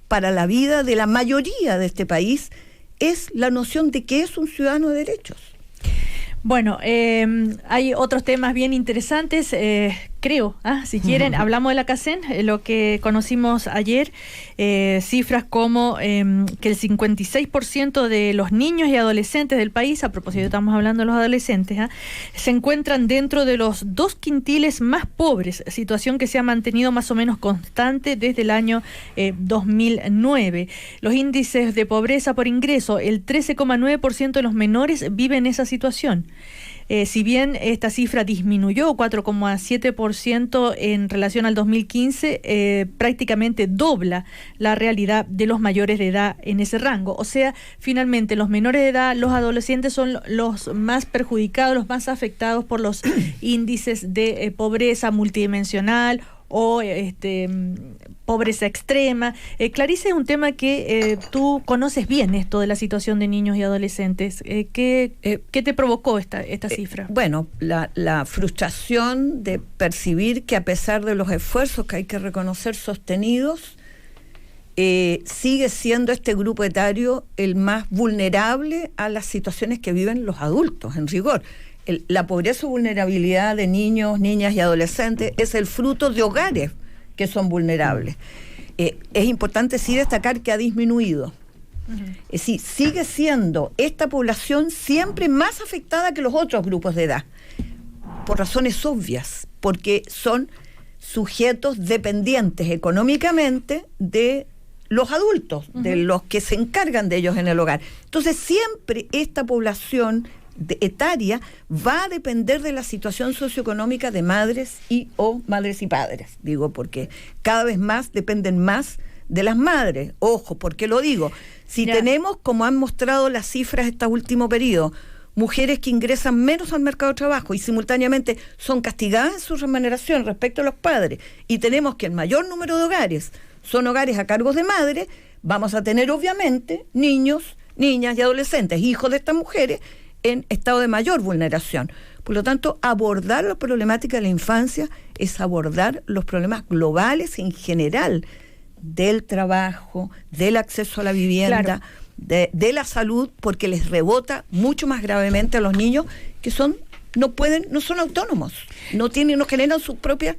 para la vida de la mayoría de este país es la noción de que es un ciudadano de derechos. Bueno, hay otros temas bien interesantes, creo, si quieren, hablamos de la CACEN, lo que conocimos ayer, cifras como que el 56% de los niños y adolescentes del país, a propósito estamos hablando de los adolescentes, se encuentran dentro de los 2 quintiles más pobres, situación que se ha mantenido más o menos constante desde el año 2009. Los índices de pobreza por ingreso, el 13,9% de los menores viven esa situación. Si bien esta cifra disminuyó 4,7% en relación al 2015, prácticamente dobla la realidad de los mayores de edad en ese rango. O sea, finalmente los menores de edad, los adolescentes son los más perjudicados, los más afectados por los índices de pobreza multidimensional o pobreza extrema. Clarice, es un tema que tú conoces bien, esto de la situación de niños y adolescentes. ¿Qué te provocó esta cifra? Bueno, la frustración de percibir que a pesar de los esfuerzos que hay que reconocer sostenidos, sigue siendo este grupo etario el más vulnerable a las situaciones que viven los adultos, en rigor. La pobreza o vulnerabilidad de niños, niñas y adolescentes es el fruto de hogares que son vulnerables. Es importante sí destacar que ha disminuido. Es decir, sigue siendo esta población siempre más afectada que los otros grupos de edad, por razones obvias, porque son sujetos dependientes económicamente de los adultos, de los que se encargan de ellos en el hogar. Entonces siempre esta población etaria va a depender de la situación socioeconómica de madres y padres, digo, porque cada vez más dependen más de las madres. Ojo, ¿por qué lo digo? Si tenemos, como han mostrado las cifras este último periodo, mujeres que ingresan menos al mercado de trabajo y simultáneamente son castigadas en su remuneración respecto a los padres, y tenemos que el mayor número de hogares son hogares a cargo de madres, vamos a tener obviamente niños, niñas y adolescentes, hijos de estas mujeres, en estado de mayor vulneración. Por lo tanto, abordar la problemática de la infancia es abordar los problemas globales en general del trabajo, del acceso a la vivienda, de la salud, porque les rebota mucho más gravemente a los niños que no son autónomos, no generan sus propias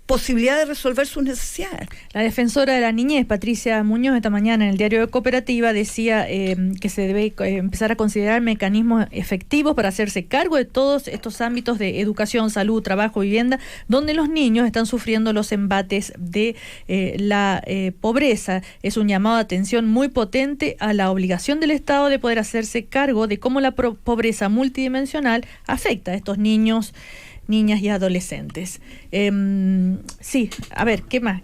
posibilidad de resolver sus necesidades. La defensora de la niñez, Patricia Muñoz, esta mañana en el diario de Cooperativa decía que se debe empezar a considerar mecanismos efectivos para hacerse cargo de todos estos ámbitos de educación, salud, trabajo, vivienda, donde los niños están sufriendo los embates de la pobreza. Es un llamado de atención muy potente a la obligación del Estado de poder hacerse cargo de cómo la pobreza multidimensional afecta a estos niños, niñas y adolescentes. Sí, a ver, ¿qué más?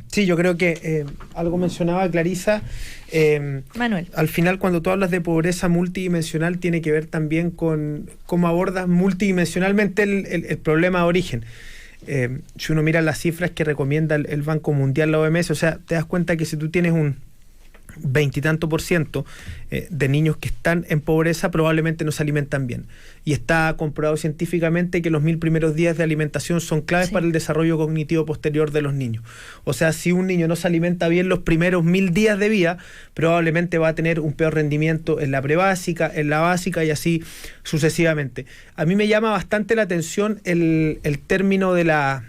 Sí, yo creo que algo mencionaba Clarisa. Manuel. Al final, cuando tú hablas de pobreza multidimensional, tiene que ver también con cómo abordas multidimensionalmente el problema de origen. Si uno mira las cifras que recomienda el Banco Mundial, la OMS, o sea, te das cuenta que si tú tienes un 20 y tanto % de niños que están en pobreza, probablemente no se alimentan bien. Y está comprobado científicamente que los 1000 primeros días de alimentación son claves para el desarrollo cognitivo posterior de los niños. O sea, si un niño no se alimenta bien los primeros 1000 días de vida, probablemente va a tener un peor rendimiento en la prebásica, en la básica y así sucesivamente. A mí me llama bastante la atención el término de la...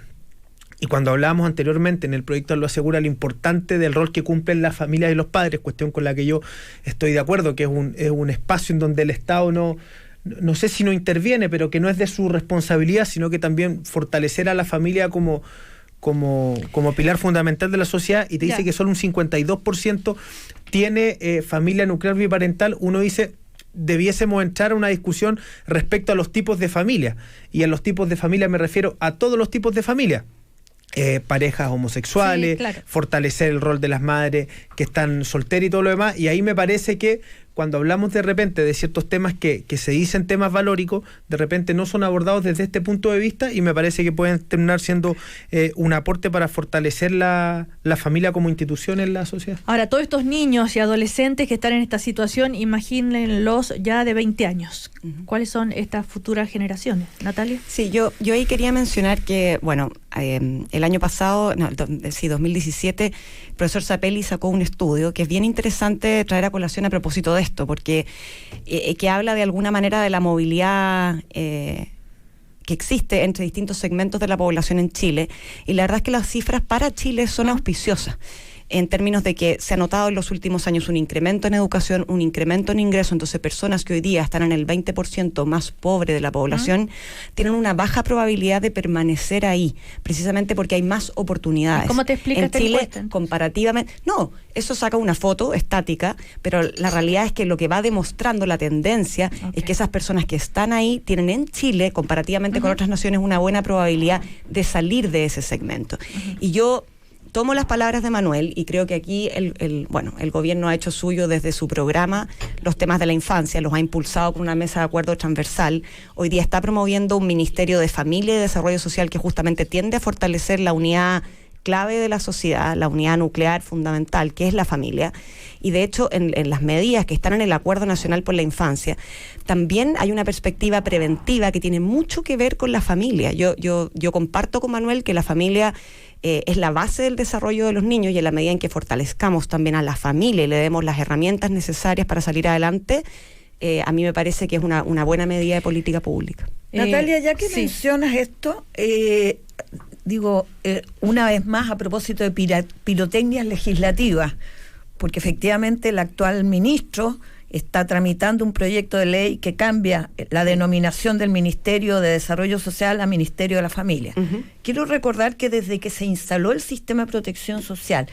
Y cuando hablábamos anteriormente en el proyecto lo asegura lo importante del rol que cumplen las familias y los padres, cuestión con la que yo estoy de acuerdo, que es un espacio en donde el Estado no sé si no interviene, pero que no es de su responsabilidad, sino que también fortalecer a la familia como pilar fundamental de la sociedad, y te dice que solo un 52% tiene familia nuclear biparental. Uno dice, debiésemos entrar a una discusión respecto a los tipos de familia, y a los tipos de familia me refiero a todos los tipos de familia. Parejas homosexuales, fortalecer el rol de las madres que están solteras y todo lo demás, y ahí me parece que cuando hablamos de repente de ciertos temas que se dicen temas valóricos, de repente no son abordados desde este punto de vista, y me parece que pueden terminar siendo un aporte para fortalecer la familia como institución en la sociedad. Ahora, todos estos niños y adolescentes que están en esta situación, imagínenlos ya de 20 años. ¿Cuáles son estas futuras generaciones? Natalia. Sí, yo ahí quería mencionar que, bueno, el año pasado, 2017, el profesor Zapelli sacó un estudio que es bien interesante traer a colación a propósito de esto, porque que habla de alguna manera de la movilidad que existe entre distintos segmentos de la población en Chile, y la verdad es que las cifras para Chile son auspiciosas, en términos de que se ha notado en los últimos años un incremento en educación, un incremento en ingresos. Entonces personas que hoy día están en el 20% más pobre de la población tienen una baja probabilidad de permanecer ahí, precisamente porque hay más oportunidades. ¿Cómo te explicas en Chile, encuesta? Comparativamente, no, eso saca una foto estática, pero la realidad es que lo que va demostrando la tendencia es que esas personas que están ahí tienen en Chile, comparativamente con otras naciones, una buena probabilidad de salir de ese segmento. Y yo tomo las palabras de Manuel, y creo que aquí el gobierno ha hecho suyo desde su programa los temas de la infancia, los ha impulsado con una mesa de acuerdo transversal. Hoy día está promoviendo un Ministerio de Familia y Desarrollo Social que justamente tiende a fortalecer la unidad clave de la sociedad, la unidad nuclear fundamental, que es la familia. Y de hecho, en las medidas que están en el Acuerdo Nacional por la Infancia, también hay una perspectiva preventiva que tiene mucho que ver con la familia. Yo comparto con Manuel que la familia es la base del desarrollo de los niños, y en la medida en que fortalezcamos también a la familia y le demos las herramientas necesarias para salir adelante, a mí me parece que es una buena medida de política pública. Natalia, ya que mencionas esto, una vez más a propósito de pirotecnias legislativas, porque efectivamente el actual ministro está tramitando un proyecto de ley que cambia la denominación del Ministerio de Desarrollo Social a Ministerio de la Familia. Quiero recordar que desde que se instaló el sistema de protección social,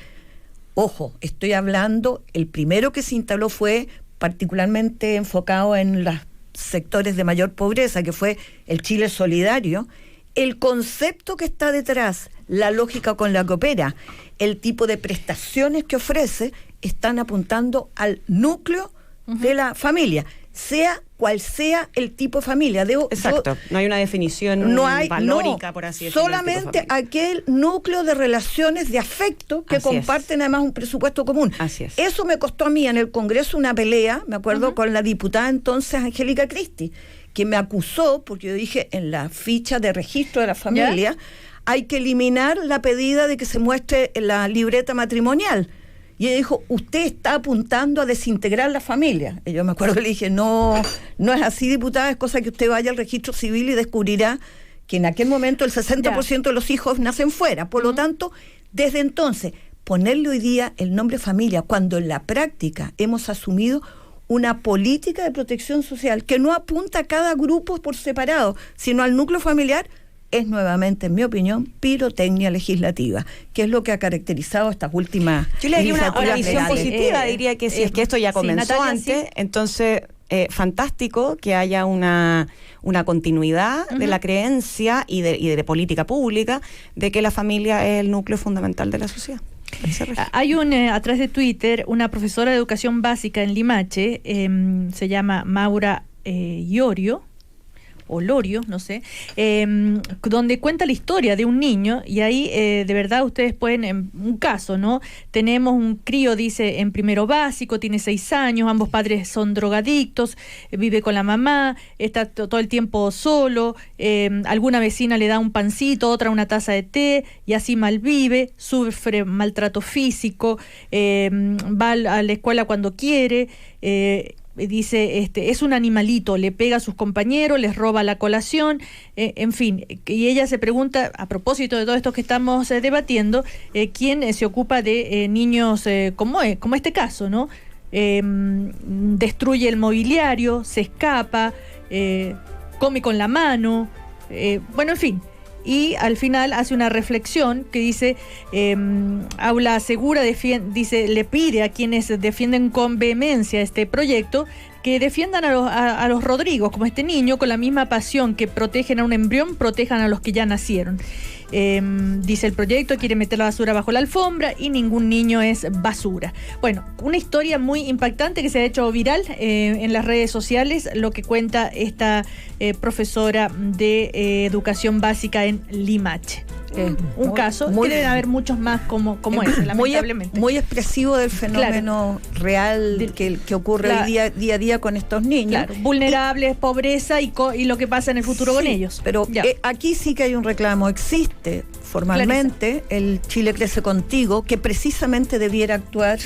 ojo, estoy hablando, el primero que se instaló fue particularmente enfocado en los sectores de mayor pobreza, que fue el Chile Solidario. El concepto que está detrás, la lógica con la que opera, el tipo de prestaciones que ofrece, están apuntando al núcleo de la familia, sea cual sea el tipo de familia. Exacto, no hay una definición valórica, por así decirlo. Solamente aquel núcleo de relaciones de afecto que comparten además un presupuesto común. Así es. Eso me costó a mí en el Congreso una pelea, me acuerdo, con la diputada entonces Angélica Cristi, que me acusó, porque yo dije, en la ficha de registro de la familia, hay que eliminar la pedida de que se muestre la libreta matrimonial. Y ella dijo, usted está apuntando a desintegrar la familia. Y yo me acuerdo que le dije, no es así, diputada, es cosa que usted vaya al registro civil y descubrirá que en aquel momento el 60% de los hijos nacen fuera. Por lo tanto, desde entonces, ponerle hoy día el nombre familia, cuando en la práctica hemos asumido una política de protección social que no apunta a cada grupo por separado, sino al núcleo familiar, es nuevamente, en mi opinión, pirotecnia legislativa, que es lo que ha caracterizado estas últimas Yo le haría una visión legales. positiva, diría que si es que esto ya comenzó Natalia, antes, entonces fantástico que haya una continuidad de la creencia y de política pública de que la familia es el núcleo fundamental de la sociedad. Hay a través de Twitter una profesora de educación básica en Limache, se llama Maura Iorio, o Lorio, no sé, donde cuenta la historia de un niño, y ahí de verdad ustedes pueden, en un caso, ¿no? Tenemos un crío, dice, en primero básico, tiene 6 años, ambos padres son drogadictos, vive con la mamá, está todo el tiempo solo, alguna vecina le da un pancito, otra una taza de té, y así malvive, sufre maltrato físico, va a la escuela cuando quiere, dice, es un animalito, le pega a sus compañeros, les roba la colación, en fin, y ella se pregunta, a propósito de todo esto que estamos debatiendo, ¿quién se ocupa de niños como este caso, ¿no? Destruye el mobiliario, se escapa, come con la mano, bueno, en fin. Y al final hace una reflexión que dice, Aula Segura dice, le pide a quienes defienden con vehemencia este proyecto que defiendan a los Rodrigos, como este niño, con la misma pasión que protegen a un embrión, protejan a los que ya nacieron. Dice, el proyecto quiere meter la basura bajo la alfombra y ningún niño es basura. Bueno, una historia muy impactante que se ha hecho viral en las redes sociales, lo que cuenta esta profesora de educación básica en Limache. Un caso, deben haber muchos más como ese, lamentablemente. Muy expresivo del fenómeno real que ocurre hoy día a día con estos niños. Claro, vulnerables, pobreza y lo que pasa en el futuro con ellos. Pero aquí sí que hay un reclamo, existe formalmente el Chile Crece Contigo, que precisamente debiera actuar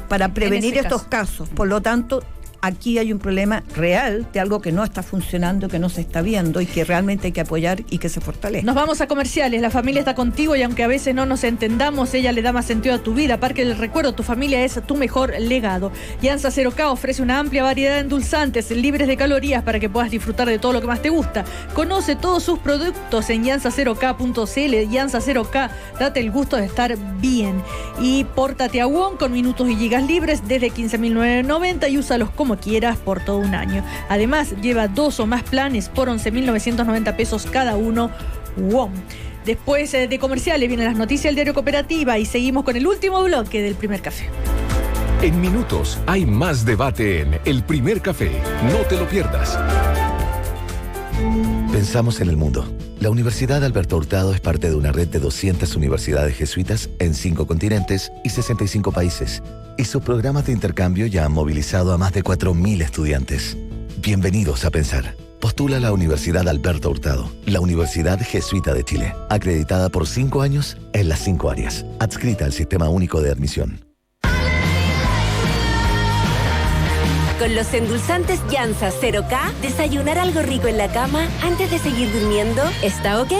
para prevenir estos casos. Por lo tanto, aquí hay un problema real de algo que no está funcionando, que no se está viendo y que realmente hay que apoyar y que se fortalezca. Nos vamos a comerciales. La familia está contigo y aunque a veces no nos entendamos, ella le da más sentido a tu vida. Parque del Recuerdo, tu familia es tu mejor legado. Llanza 0K ofrece una amplia variedad de endulzantes libres de calorías para que puedas disfrutar de todo lo que más te gusta. Conoce todos sus productos en llanza0k.cl. Llanza 0K, date el gusto de estar bien. Y pórtate a WOM con minutos y gigas libres desde 15.990 y úsalos como quieras por todo un año. Además, lleva 2 o más planes por 11.990 pesos cada uno. WOM. Después de comerciales vienen las noticias del diario Cooperativa y seguimos con el último bloque del Primer Café. En minutos hay más debate en El Primer Café. No te lo pierdas. Pensamos en el mundo. La Universidad Alberto Hurtado es parte de una red de 200 universidades jesuitas en 5 continentes y 65 países. Y sus programas de intercambio ya han movilizado a más de 4.000 estudiantes. Bienvenidos a Pensar. Postula a la Universidad Alberto Hurtado, la Universidad Jesuita de Chile, acreditada por 5 años en las 5 áreas, adscrita al Sistema Único de Admisión. Con los endulzantes Llanza 0K, desayunar algo rico en la cama antes de seguir durmiendo está ok.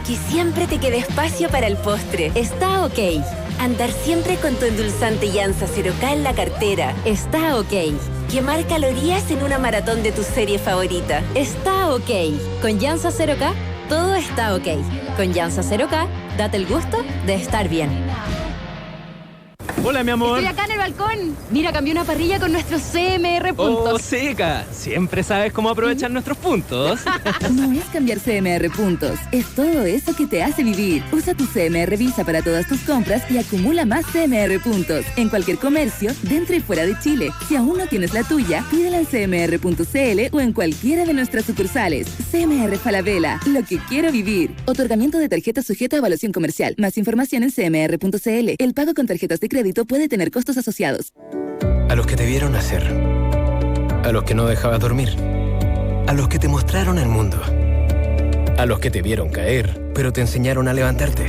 Que siempre te quede espacio para el postre está ok. Andar siempre con tu endulzante Llanza 0K en la cartera está ok. Quemar calorías en una maratón de tu serie favorita está ok. Con Llanza 0K, todo está ok. Con Llanza 0K, date el gusto de estar bien. Hola, mi amor. Estoy acá en el balcón. Mira, cambié una parrilla con nuestros CMR puntos. Oh, Seca. Siempre sabes cómo aprovechar nuestros puntos. No es cambiar CMR puntos, es todo eso que te hace vivir. Usa tu CMR Visa para todas tus compras y acumula más CMR puntos en cualquier comercio, dentro y fuera de Chile. Si aún no tienes la tuya, pídela en cmr.cl o en cualquiera de nuestras sucursales. CMR Falabella, lo que quiero vivir. Otorgamiento de tarjeta sujeto a evaluación comercial. Más información en cmr.cl. El pago con tarjetas de crédito puede tener costos asociados. A los que te vieron nacer, a los que no dejabas dormir, a los que te mostraron el mundo, a los que te vieron caer, pero te enseñaron a levantarte.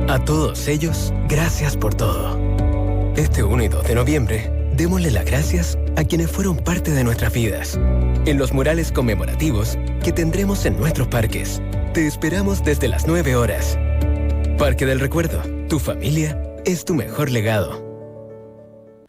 A todos ellos, gracias por todo. Este 1 y 2 de noviembre, démosle las gracias a quienes fueron parte de nuestras vidas. En los murales conmemorativos que tendremos en nuestros parques. Te esperamos desde las 9 horas. Parque del Recuerdo, tu familia es tu mejor legado.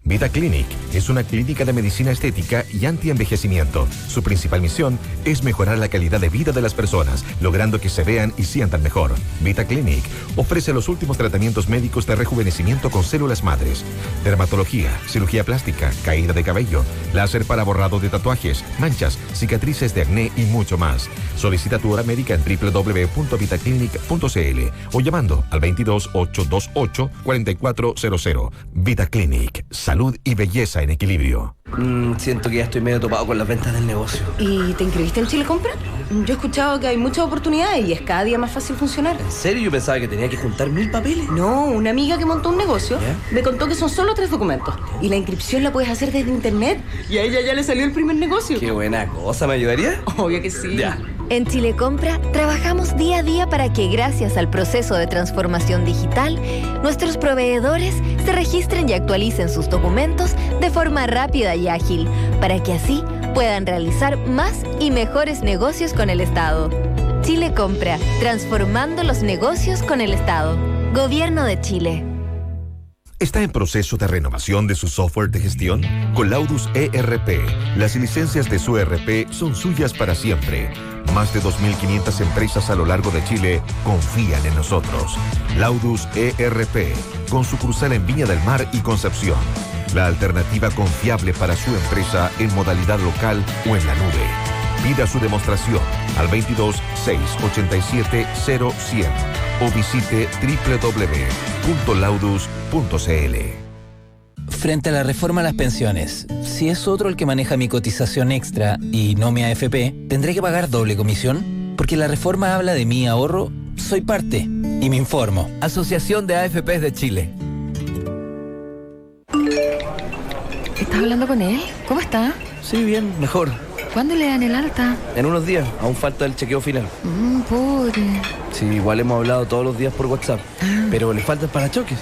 Vita Clinic es una clínica de medicina estética y anti-envejecimiento. Su principal misión es mejorar la calidad de vida de las personas, logrando que se vean y sientan mejor. Vita Clinic ofrece los últimos tratamientos médicos de rejuvenecimiento con células madres, dermatología, cirugía plástica, caída de cabello, láser para borrado de tatuajes, manchas, cicatrices de acné y mucho más. Solicita tu hora médica en www.vitaclinic.cl o llamando al 22-828-4400. Vita Clinic. Salud y belleza en equilibrio. Siento que ya estoy medio topado con las ventas del negocio. ¿Y te inscribiste en Chile Compra? Yo he escuchado que hay muchas oportunidades y es cada día más fácil funcionar. ¿En serio? Yo pensaba que tenía que juntar 1000 papeles. No, una amiga que montó un negocio me contó que son solo 3 documentos y la inscripción la puedes hacer desde internet y a ella ya le salió el primer negocio. Qué buena cosa, ¿me ayudaría? Obvio que sí. Ya. En Chile Compra trabajamos día a día para que gracias al proceso de transformación digital, nuestros proveedores se registren y actualicen sus documentos de forma rápida y ágil, para que así puedan realizar más y mejores negocios con el Estado. Chile Compra, transformando los negocios con el Estado. Gobierno de Chile. ¿Está en proceso de renovación de su software de gestión? Con Laudus ERP, las licencias de su ERP son suyas para siempre. Más de 2.500 empresas a lo largo de Chile confían en nosotros. Laudus ERP, con sucursal en Viña del Mar y Concepción. La alternativa confiable para su empresa en modalidad local o en la nube. Pida su demostración al 22 687 0100 o visite www.laudus.cl. Frente a la reforma a las pensiones, si es otro el que maneja mi cotización extra y no mi AFP, ¿tendré que pagar doble comisión? Porque la reforma habla de mi ahorro, soy parte y me informo. Asociación de AFPs de Chile. ¿Estás hablando con él? ¿Cómo está? Sí, bien, mejor. ¿Cuándo le dan el alta? En unos días, aún falta el chequeo final. Pobre. Sí, igual hemos hablado todos los días por WhatsApp, pero le falta el parachoques.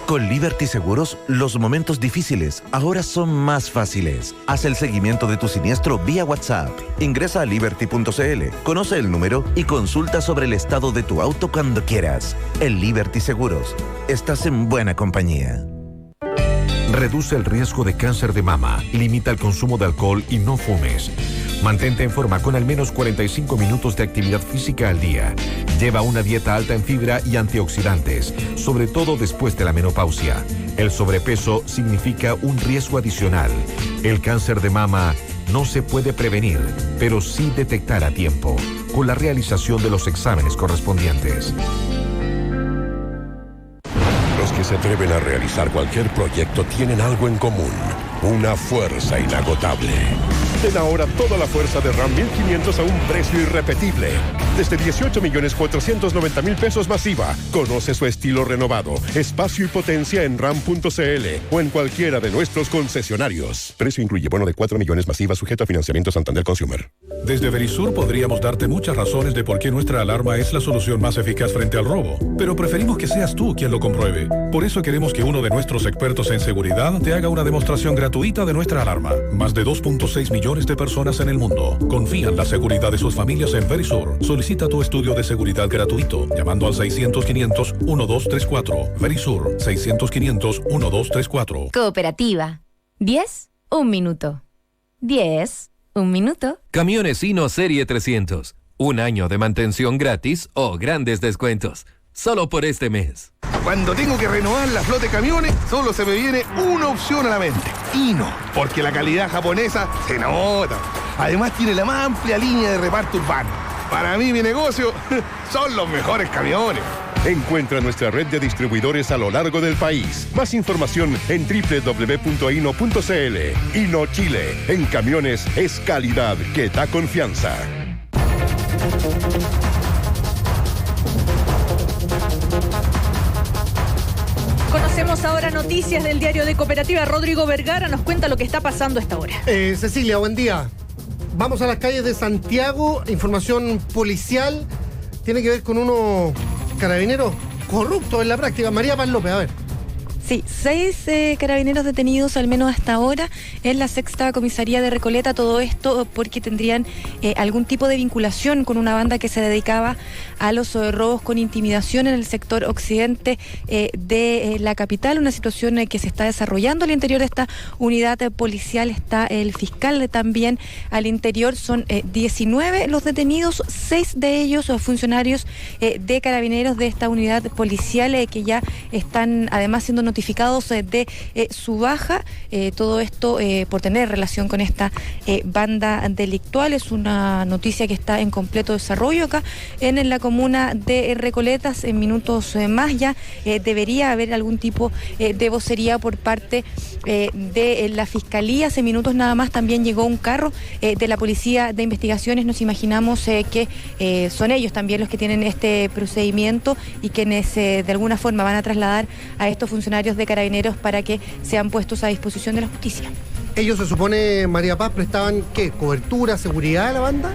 Con Liberty Seguros, los momentos difíciles ahora son más fáciles. Haz el seguimiento de tu siniestro vía WhatsApp. Ingresa a liberty.cl, conoce el número y consulta sobre el estado de tu auto cuando quieras. En Liberty Seguros, estás en buena compañía. Reduce el riesgo de cáncer de mama, limita el consumo de alcohol y no fumes. Mantente en forma con al menos 45 minutos de actividad física al día. Lleva una dieta alta en fibra y antioxidantes, sobre todo después de la menopausia. El sobrepeso significa un riesgo adicional. El cáncer de mama no se puede prevenir, pero sí detectar a tiempo, con la realización de los exámenes correspondientes. Los que se atreven a realizar cualquier proyecto tienen algo en común: una fuerza inagotable. Ten ahora toda la fuerza de Ram 1500 a un precio irrepetible. Desde 18.490.000 pesos masiva. Conoce su estilo renovado, espacio y potencia en ram.cl o en cualquiera de nuestros concesionarios. Precio incluye bono de 4 millones masiva sujeto a financiamiento Santander Consumer. Desde Verisur podríamos darte muchas razones de por qué nuestra alarma es la solución más eficaz frente al robo, pero preferimos que seas tú quien lo compruebe. Por eso queremos que uno de nuestros expertos en seguridad te haga una demostración gratuita de nuestra alarma. Más de 2.6 millones de personas en el mundo confían la seguridad de sus familias en Verisur. Solicita tu estudio de seguridad gratuito llamando al 600-500-1234. Verisur, 600-500-1234. Cooperativa. 10, 1 minuto. 10, 1 minuto. Camiones Sino Serie 300. Un año de mantención gratis o grandes descuentos. Solo por este mes. Cuando tengo que renovar la flota de camiones, solo se me viene una opción a la mente: Hino, porque la calidad japonesa se nota. Además tiene la más amplia línea de reparto urbano. Para mí, mi negocio son los mejores camiones. Encuentra nuestra red de distribuidores a lo largo del país. Más información en www.hino.cl. Hino Chile. En camiones es calidad que da confianza. Conocemos ahora noticias del diario de Cooperativa. Rodrigo Vergara nos cuenta lo que está pasando a esta hora. Cecilia, buen día. Vamos a las calles de Santiago. Información policial. Tiene que ver con unos carabineros corruptos en la práctica. María Paz López, a ver. Sí, 6 carabineros detenidos al menos hasta ahora en la 6ª comisaría de Recoleta. Todo esto porque tendrían algún tipo de vinculación con una banda que se dedicaba a los robos con intimidación en el sector occidente de la capital. Una situación que se está desarrollando al interior de esta unidad policial. Está el fiscal también al interior. Son 19 los detenidos, 6 de ellos funcionarios de carabineros de esta unidad policial que ya están además siendo notificados de su baja. Todo esto por tener relación con esta banda delictual. Es una noticia que está en completo desarrollo acá en la comuna de Recoletas. En minutos más ya debería haber algún tipo de vocería por parte de la Fiscalía. Hace minutos nada más también llegó un carro de la Policía de Investigaciones. Nos imaginamos que son ellos también los que tienen este procedimiento y quienes de alguna forma van a trasladar a estos funcionarios de carabineros para que sean puestos a disposición de la justicia. Ellos, se supone, María Paz, prestaban, ¿qué? ¿Cobertura, seguridad a la banda?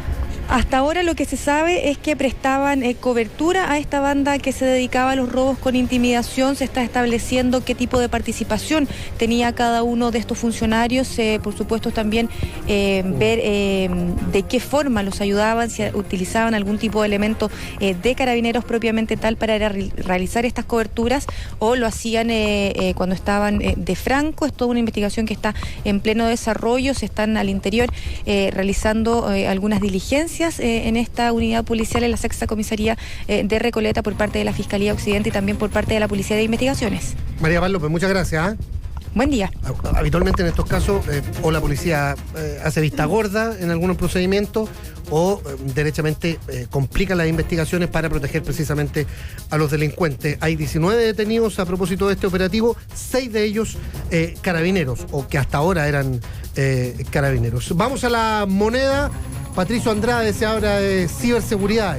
Hasta ahora lo que se sabe es que prestaban cobertura a esta banda que se dedicaba a los robos con intimidación. Se está estableciendo qué tipo de participación tenía cada uno de estos funcionarios. Por supuesto también ver de qué forma los ayudaban, si utilizaban algún tipo de elemento de carabineros propiamente tal para realizar estas coberturas o lo hacían cuando estaban de franco. Es toda una investigación que está en pleno desarrollo. Se están al interior realizando algunas diligencias en esta unidad policial en la 6ª comisaría de Recoleta por parte de la Fiscalía Occidente y también por parte de la Policía de Investigaciones. María Paz López, muchas gracias. Buen día. Habitualmente en estos casos o la policía hace vista gorda en algunos procedimientos o derechamente complica las investigaciones para proteger precisamente a los delincuentes. Hay 19 detenidos a propósito de este operativo, 6 de ellos carabineros o que hasta ahora eran carabineros. Vamos a la moneda. Patricio Andrade se habla de ciberseguridad.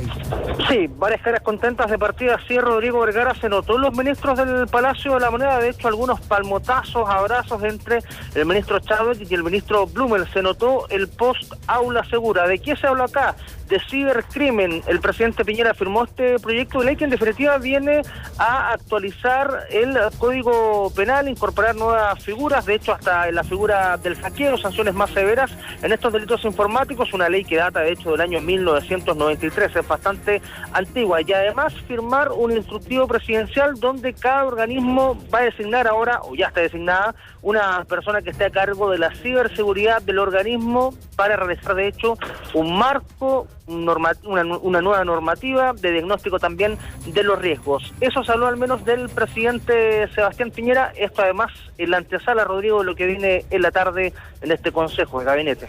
Sí, varias caras contentas de partida. Sí, Rodrigo Vergara se notó en los ministros del Palacio de la Moneda. De hecho, algunos palmotazos, abrazos entre el ministro Chávez y el ministro Blumel. Se notó el post aula segura. ¿De qué se habla acá? De cibercrimen. El presidente Piñera firmó este proyecto de ley que en definitiva viene a actualizar el Código Penal, incorporar nuevas figuras, de hecho hasta la figura del hackeo, sanciones más severas en estos delitos informáticos, una ley que data de hecho del año 1993, es bastante antigua, y además firmar un instructivo presidencial donde cada organismo va a designar ahora, o ya está designada, una persona que esté a cargo de la ciberseguridad del organismo para realizar de hecho un marco, una nueva normativa de diagnóstico también de los riesgos. Eso se habló al menos del presidente Sebastián Piñera. Esto además en la antesala, Rodrigo, de lo que viene en la tarde en este Consejo de Gabinete.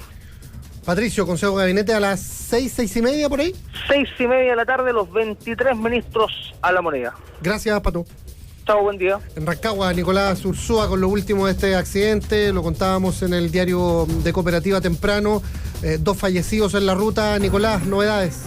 Patricio, Consejo de Gabinete a las 6:30 por ahí. 6:30 de la tarde, los 23 ministros a la moneda. Gracias, Pato. Chao, buen día. En Rancagua, Nicolás Ursúa con lo último de este accidente, lo contábamos en el diario de Cooperativa temprano, 2 fallecidos en la ruta. Nicolás, novedades.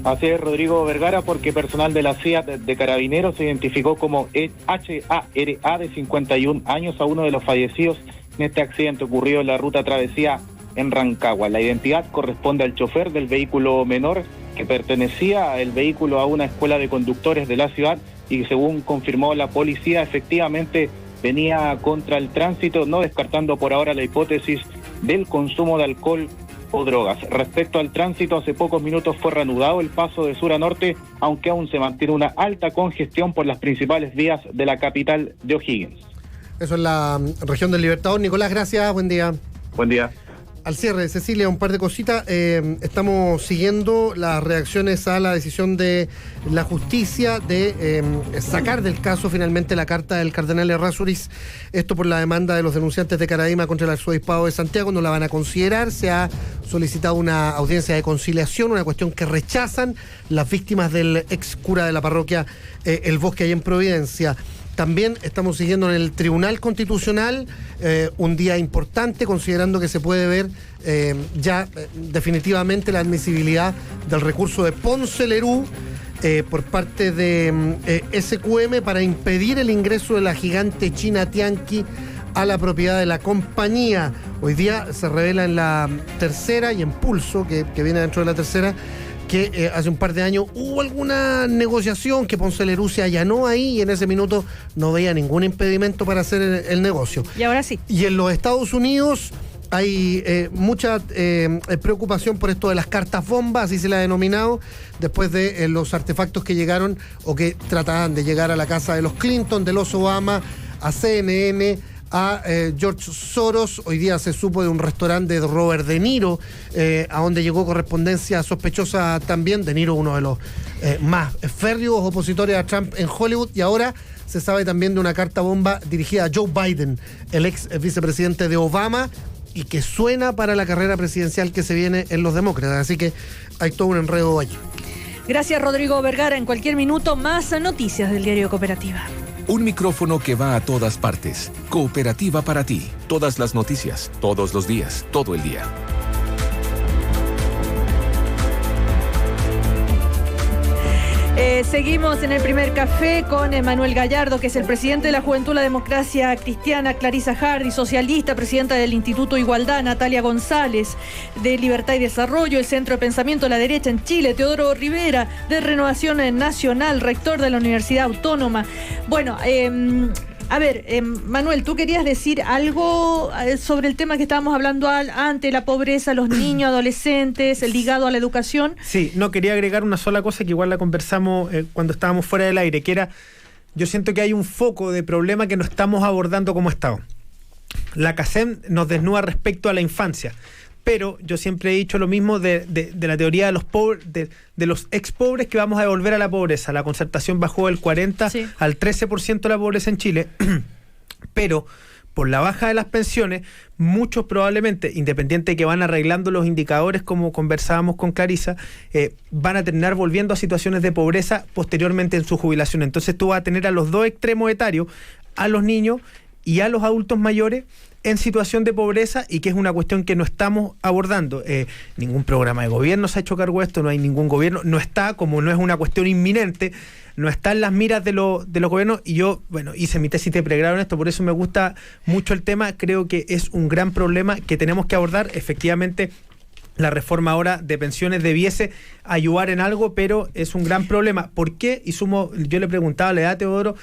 Así es, Rodrigo Vergara, porque personal de la CIA de Carabineros se identificó como HARA de 51 años a uno de los fallecidos en este accidente ocurrido en la ruta Travesía en Rancagua. La identidad corresponde al chofer del vehículo menor que pertenecía al vehículo a una escuela de conductores de la ciudad y según confirmó la policía, efectivamente venía contra el tránsito, no descartando por ahora la hipótesis del consumo de alcohol o drogas. Respecto al tránsito, hace pocos minutos fue reanudado el paso de sur a norte, aunque aún se mantiene una alta congestión por las principales vías de la capital de O'Higgins. Eso es la región del Libertador. Nicolás, gracias, buen día. Buen día. Al cierre, Cecilia, un par de cositas. Estamos siguiendo las reacciones a la decisión de la justicia de sacar del caso finalmente la carta del cardenal Errázuriz. Esto por la demanda de los denunciantes de Caraima contra el arzobispado de Santiago. No la van a considerar. Se ha solicitado una audiencia de conciliación, una cuestión que rechazan las víctimas del ex cura de la parroquia El Bosque ahí en Providencia. También estamos siguiendo en el Tribunal Constitucional un día importante, considerando que se puede ver definitivamente la admisibilidad del recurso de Ponce Lerú por parte de SQM para impedir el ingreso de la gigante china Tianqi a la propiedad de la compañía. Hoy día se revela en la tercera y en Pulso, que viene dentro de la tercera, que hace un par de años hubo alguna negociación que Ponce Lerú se allanó ahí y en ese minuto no veía ningún impedimento para hacer el negocio. Y ahora sí. Y en los Estados Unidos hay mucha preocupación por esto de las cartas bombas, así se le ha denominado, después de los artefactos que llegaron o que trataban de llegar a la casa de los Clinton, de los Obama, a CNN, a George Soros. Hoy día se supo de un restaurante de Robert De Niro, a donde llegó correspondencia sospechosa también. De Niro, uno de los más férreos opositores a Trump en Hollywood, y ahora se sabe también de una carta bomba dirigida a Joe Biden, el ex vicepresidente de Obama, y que suena para la carrera presidencial que se viene en los demócratas. Así que hay todo un enredo allí. Gracias, Rodrigo Vergara. En cualquier minuto, más noticias del diario Cooperativa. Un micrófono que va a todas partes. Cooperativa para ti. Todas las noticias, todos los días, todo el día. Seguimos en el primer café con Manuel Gallardo, que es el presidente de la Juventud de la Democracia Cristiana, Clarisa Hardy, socialista, presidenta del Instituto Igualdad, Natalia González, de Libertad y Desarrollo, el Centro de Pensamiento de la Derecha en Chile, Teodoro Rivera, de Renovación Nacional, rector de la Universidad Autónoma. Bueno, a ver, Manuel, tú querías decir algo sobre el tema que estábamos hablando antes, la pobreza, los niños, adolescentes, el ligado a la educación. Sí, no, quería agregar una sola cosa que igual la conversamos cuando estábamos fuera del aire, que era, yo siento que hay un foco de problema que no estamos abordando como Estado. La CACEM nos desnuda respecto a la infancia, pero yo siempre he dicho lo mismo de la teoría de los pobres, de los ex pobres que vamos a devolver a la pobreza. La concertación bajó del 40% al 13% de la pobreza en Chile, pero por la baja de las pensiones, muchos probablemente, independiente de que van arreglando los indicadores, como conversábamos con Clarisa, van a terminar volviendo a situaciones de pobreza posteriormente en su jubilación. Entonces tú vas a tener a los dos extremos etarios, a los niños y a los adultos mayores, en situación de pobreza, y que es una cuestión que no estamos abordando. Ningún programa de gobierno se ha hecho cargo de esto, no hay ningún gobierno, no está, como no es una cuestión inminente, no está en las miras de los gobiernos, y yo, bueno, hice mi tesis de pregrado en esto, por eso me gusta mucho el tema. Creo que es un gran problema que tenemos que abordar. Efectivamente, la reforma ahora de pensiones debiese ayudar en algo, pero es un gran problema. ¿Por qué? Y yo le preguntaba a la edad, Teodoro,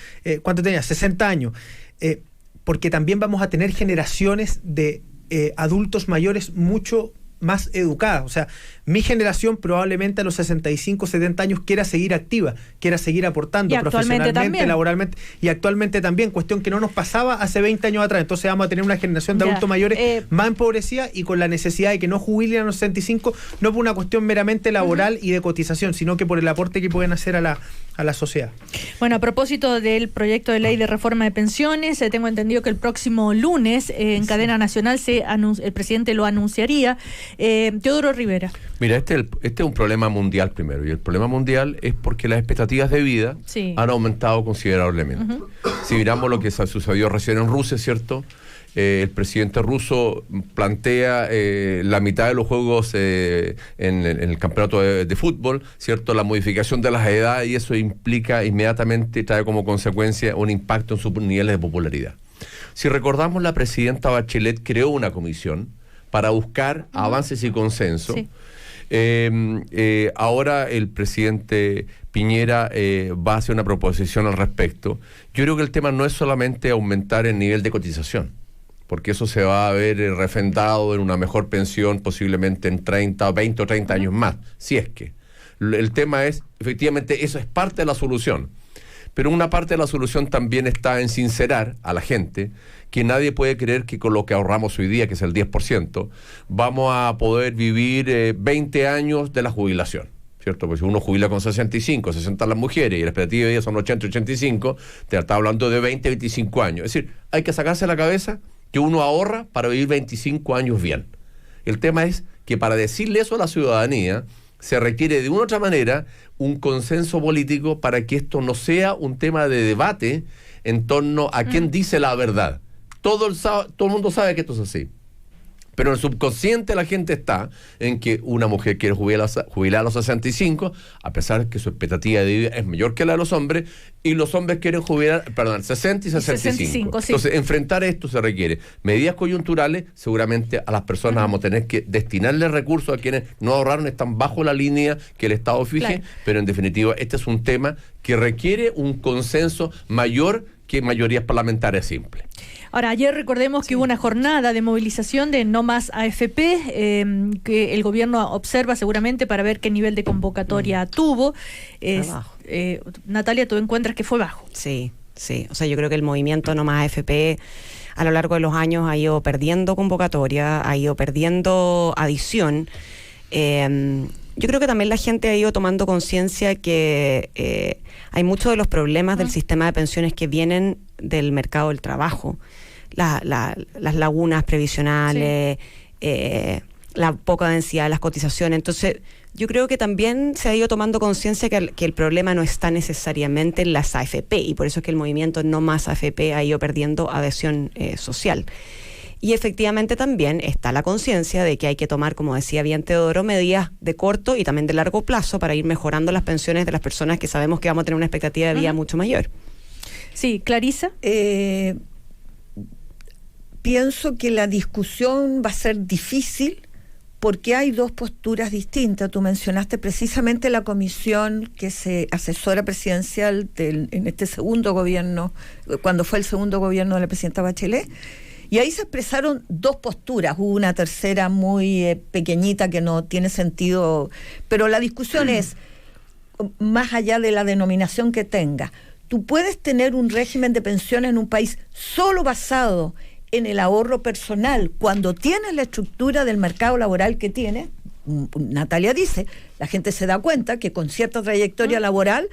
¿cuánto tenía? 60 años. Porque también vamos a tener generaciones de adultos mayores mucho más educadas. O sea, mi generación probablemente a los 65, 70 años quiera seguir activa, quiera seguir aportando profesionalmente, laboralmente, y actualmente también, cuestión que no nos pasaba hace 20 años atrás. Entonces vamos a tener una generación de adultos mayores más empobrecida y con la necesidad de que no jubilen a los 65, no por una cuestión meramente laboral y de cotización, sino que por el aporte que pueden hacer a la sociedad. Bueno, a propósito del proyecto de ley de reforma de pensiones, tengo entendido que el próximo lunes en cadena nacional el presidente lo anunciaría. Teodoro Rivera. Mira, este es un problema mundial primero, y el problema mundial es porque las expectativas de vida han aumentado considerablemente. Si miramos lo que sucedió recién en Rusia, ¿cierto? El presidente ruso plantea la mitad de los juegos en el campeonato de fútbol, ¿cierto? La modificación de las edades, y eso implica inmediatamente, trae como consecuencia un impacto en sus niveles de popularidad. Si recordamos, la presidenta Bachelet creó una comisión para buscar avances y consenso. Sí. Ahora el presidente Piñera va a hacer una proposición al respecto. Yo creo que el tema no es solamente aumentar el nivel de cotización, porque eso se va a ver refrendado en una mejor pensión posiblemente en 20 o 30 años más, si es que. El tema es, efectivamente, eso es parte de la solución. Pero una parte de la solución también está en sincerar a la gente que nadie puede creer que con lo que ahorramos hoy día, que es el 10%, vamos a poder vivir 20 años de la jubilación, ¿cierto? Porque si uno jubila con 65, 60 las mujeres, y la expectativa de vida son 80, 85, te está hablando de 20, 25 años. Es decir, hay que sacarse la cabeza que uno ahorra para vivir 25 años bien. El tema es que para decirle eso a la ciudadanía, se requiere de una u otra manera un consenso político para que esto no sea un tema de debate en torno a quién dice la verdad. Todo el mundo sabe que esto es así. Pero en el subconsciente la gente está en que una mujer quiere jubilar a los 65, a pesar de que su expectativa de vida es mayor que la de los hombres, y los hombres quieren jubilar, 60 y 65. Sí. Entonces, enfrentar esto se requiere medidas coyunturales. Seguramente a las personas vamos a tener que destinarle recursos a quienes no ahorraron, están bajo la línea que el Estado fije, claro. Pero en definitiva, este es un tema que requiere un consenso mayor que mayorías parlamentarias simples. Ahora, ayer recordemos que hubo una jornada de movilización de No Más AFP, que el gobierno observa seguramente para ver qué nivel de convocatoria tuvo. Natalia, ¿tú encuentras que fue bajo? Sí. O sea, yo creo que el movimiento No Más AFP a lo largo de los años ha ido perdiendo convocatoria, ha ido perdiendo adición. Yo creo que también la gente ha ido tomando conciencia que hay muchos de los problemas del sistema de pensiones que vienen del mercado del trabajo. Las lagunas previsionales, la poca densidad de las cotizaciones. Entonces, yo creo que también se ha ido tomando conciencia que el problema no está necesariamente en las AFP, y por eso es que el movimiento No Más AFP ha ido perdiendo adhesión social. Y efectivamente también está la conciencia de que hay que tomar, como decía bien Teodoro, medidas de corto y también de largo plazo para ir mejorando las pensiones de las personas que sabemos que vamos a tener una expectativa de vida mucho mayor. Sí, Clarisa. Pienso que la discusión va a ser difícil porque hay dos posturas distintas. Tú mencionaste precisamente la comisión que se asesora presidencial en este segundo gobierno, cuando fue el segundo gobierno de la presidenta Bachelet, y ahí se expresaron dos posturas. Hubo una tercera muy pequeñita que no tiene sentido, pero la discusión es, más allá de la denominación que tenga, tú puedes tener un régimen de pensiones en un país solo basado en el ahorro personal, cuando tienes la estructura del mercado laboral que tiene. Natalia dice, la gente se da cuenta que con cierta trayectoria laboral,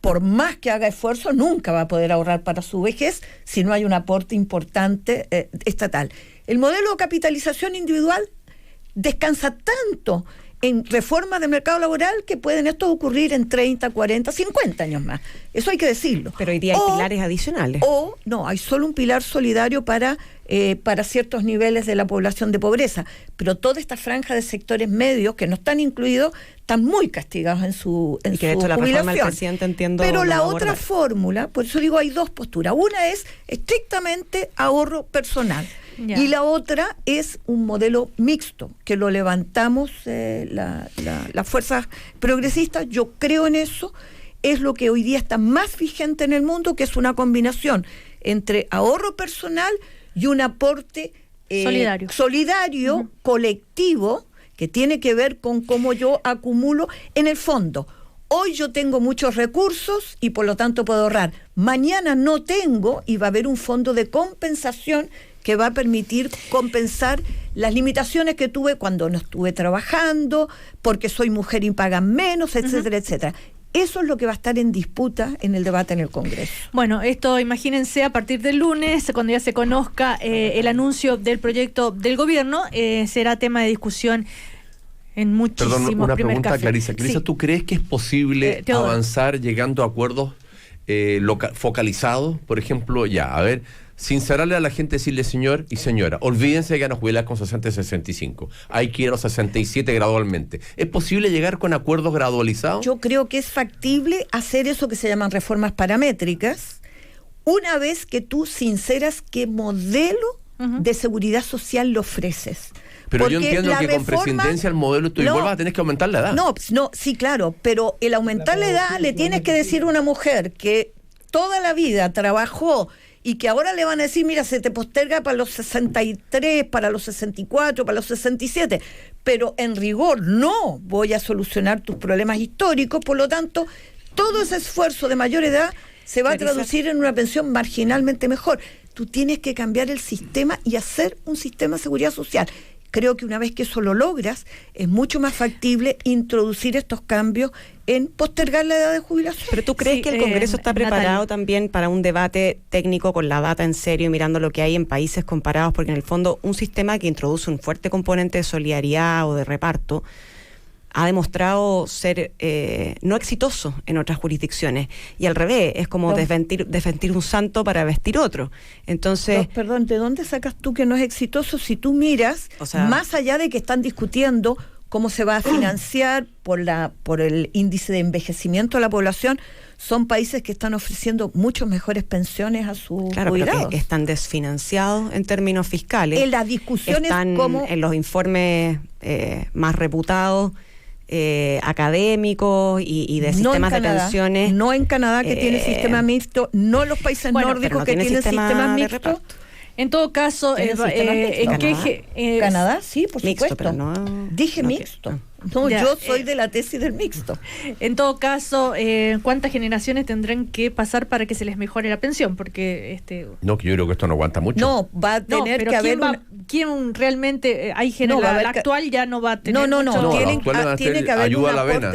por más que haga esfuerzo, nunca va a poder ahorrar para su vejez si no hay un aporte importante estatal. El modelo de capitalización individual descansa tanto en reformas del mercado laboral que pueden esto ocurrir en 30, 40, 50 años más. Eso hay que decirlo. Pero hoy día hay pilares adicionales. O no, hay solo un pilar solidario para ciertos niveles de la población de pobreza. Pero toda esta franja de sectores medios que no están incluidos están muy castigados en su y que de hecho la reforma del presidente, entiendo. Pero la otra fórmula, por eso digo, hay dos posturas. Una es estrictamente ahorro personal. Ya. Y la otra es un modelo mixto, que lo levantamos las fuerzas progresistas. Yo creo en eso. Es lo que hoy día está más vigente en el mundo, que es una combinación entre ahorro personal y un aporte solidario colectivo, que tiene que ver con cómo yo acumulo. En el fondo, hoy yo tengo muchos recursos y por lo tanto puedo ahorrar. Mañana no tengo y va a haber un fondo de compensación que va a permitir compensar las limitaciones que tuve cuando no estuve trabajando, porque soy mujer y pagan menos, etcétera, etcétera. Eso es lo que va a estar en disputa en el debate en el Congreso. Bueno, esto imagínense a partir del lunes, cuando ya se conozca el anuncio del proyecto del gobierno, será tema de discusión en muchísimos. Perdón, una pregunta, café. Clarisa. Clarisa, sí. ¿Tú crees que es posible avanzar llegando a acuerdos focalizados? Por ejemplo, sincerarle a la gente, decirle señor y señora, olvídense que van a jubilar con 60 y 65. Hay que ir a los 67 gradualmente. ¿Es posible llegar con acuerdos gradualizados? Yo creo que es factible hacer eso que se llaman reformas paramétricas, una vez que tú sinceras qué modelo de seguridad social le ofreces. Pero yo entiendo que con prescindencia el modelo tú igual vas a tener que aumentar la edad. No, sí, claro, pero el aumentar la edad le tienes que decir a una mujer que toda la vida trabajó y que ahora le van a decir, mira, se te posterga para los 63, para los 64, para los 67, pero en rigor no voy a solucionar tus problemas históricos, por lo tanto, todo ese esfuerzo de mayor edad se va a traducir en una pensión marginalmente mejor. Tú tienes que cambiar el sistema y hacer un sistema de seguridad social. Creo que una vez que eso lo logras, es mucho más factible introducir estos cambios en postergar la edad de jubilación. ¿Pero tú crees que el Congreso está preparado también para un debate técnico con la data en serio y mirando lo que hay en países comparados? Porque en el fondo un sistema que introduce un fuerte componente de solidaridad o de reparto ha demostrado ser no exitoso en otras jurisdicciones. Y al revés, es como desvestir un santo para vestir otro. Entonces... perdón, ¿de dónde sacas tú que no es exitoso si tú miras, más allá de que están discutiendo cómo se va a financiar por el índice de envejecimiento de la población? Son países que están ofreciendo mucho mejores pensiones a sus jubilados. Pero que están desfinanciados en términos fiscales. En las discusiones están en los informes más reputados, académicos y de sistemas de pensiones. No en Canadá, que tiene sistema mixto, no en los países nórdicos que tienen sistemas mixtos. En todo caso, Canadá, sí, por mixto, supuesto. Pero no, dije mixto. No, yo soy de la tesis del mixto. En todo caso, ¿cuántas generaciones tendrán que pasar para que se les mejore la pensión? Porque no, que yo creo que esto no aguanta mucho. No, va a tener que haber ¿quién realmente la actual ya no va a tener tiene que haber ayuda a la vena.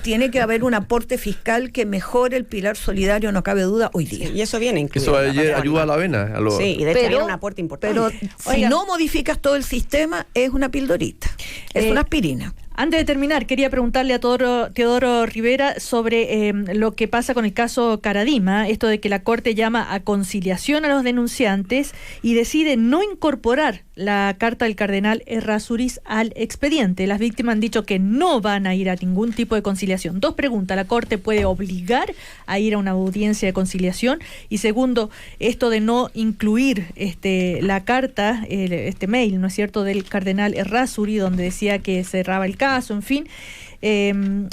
Tiene que haber un aporte fiscal que mejore el pilar solidario, no cabe duda, hoy día. Y eso viene incluido. Eso ayuda a la vena. Sí, y de hecho viene un aporte importante. Pero si no modificas todo el sistema, es una pildorita, es una aspirina. Antes de terminar, quería preguntarle a Teodoro Rivera sobre lo que pasa con el caso Caradima, esto de que la Corte llama a conciliación a los denunciantes y decide no incorporar la carta del cardenal Errázuriz al expediente. Las víctimas han dicho que no van a ir a ningún tipo de conciliación. 2 preguntas, ¿la Corte puede obligar a ir a una audiencia de conciliación? Y segundo, esto de no incluir la carta, este mail, ¿no es cierto?, del cardenal Errázuriz, donde decía que cerraba el caso, en fin. El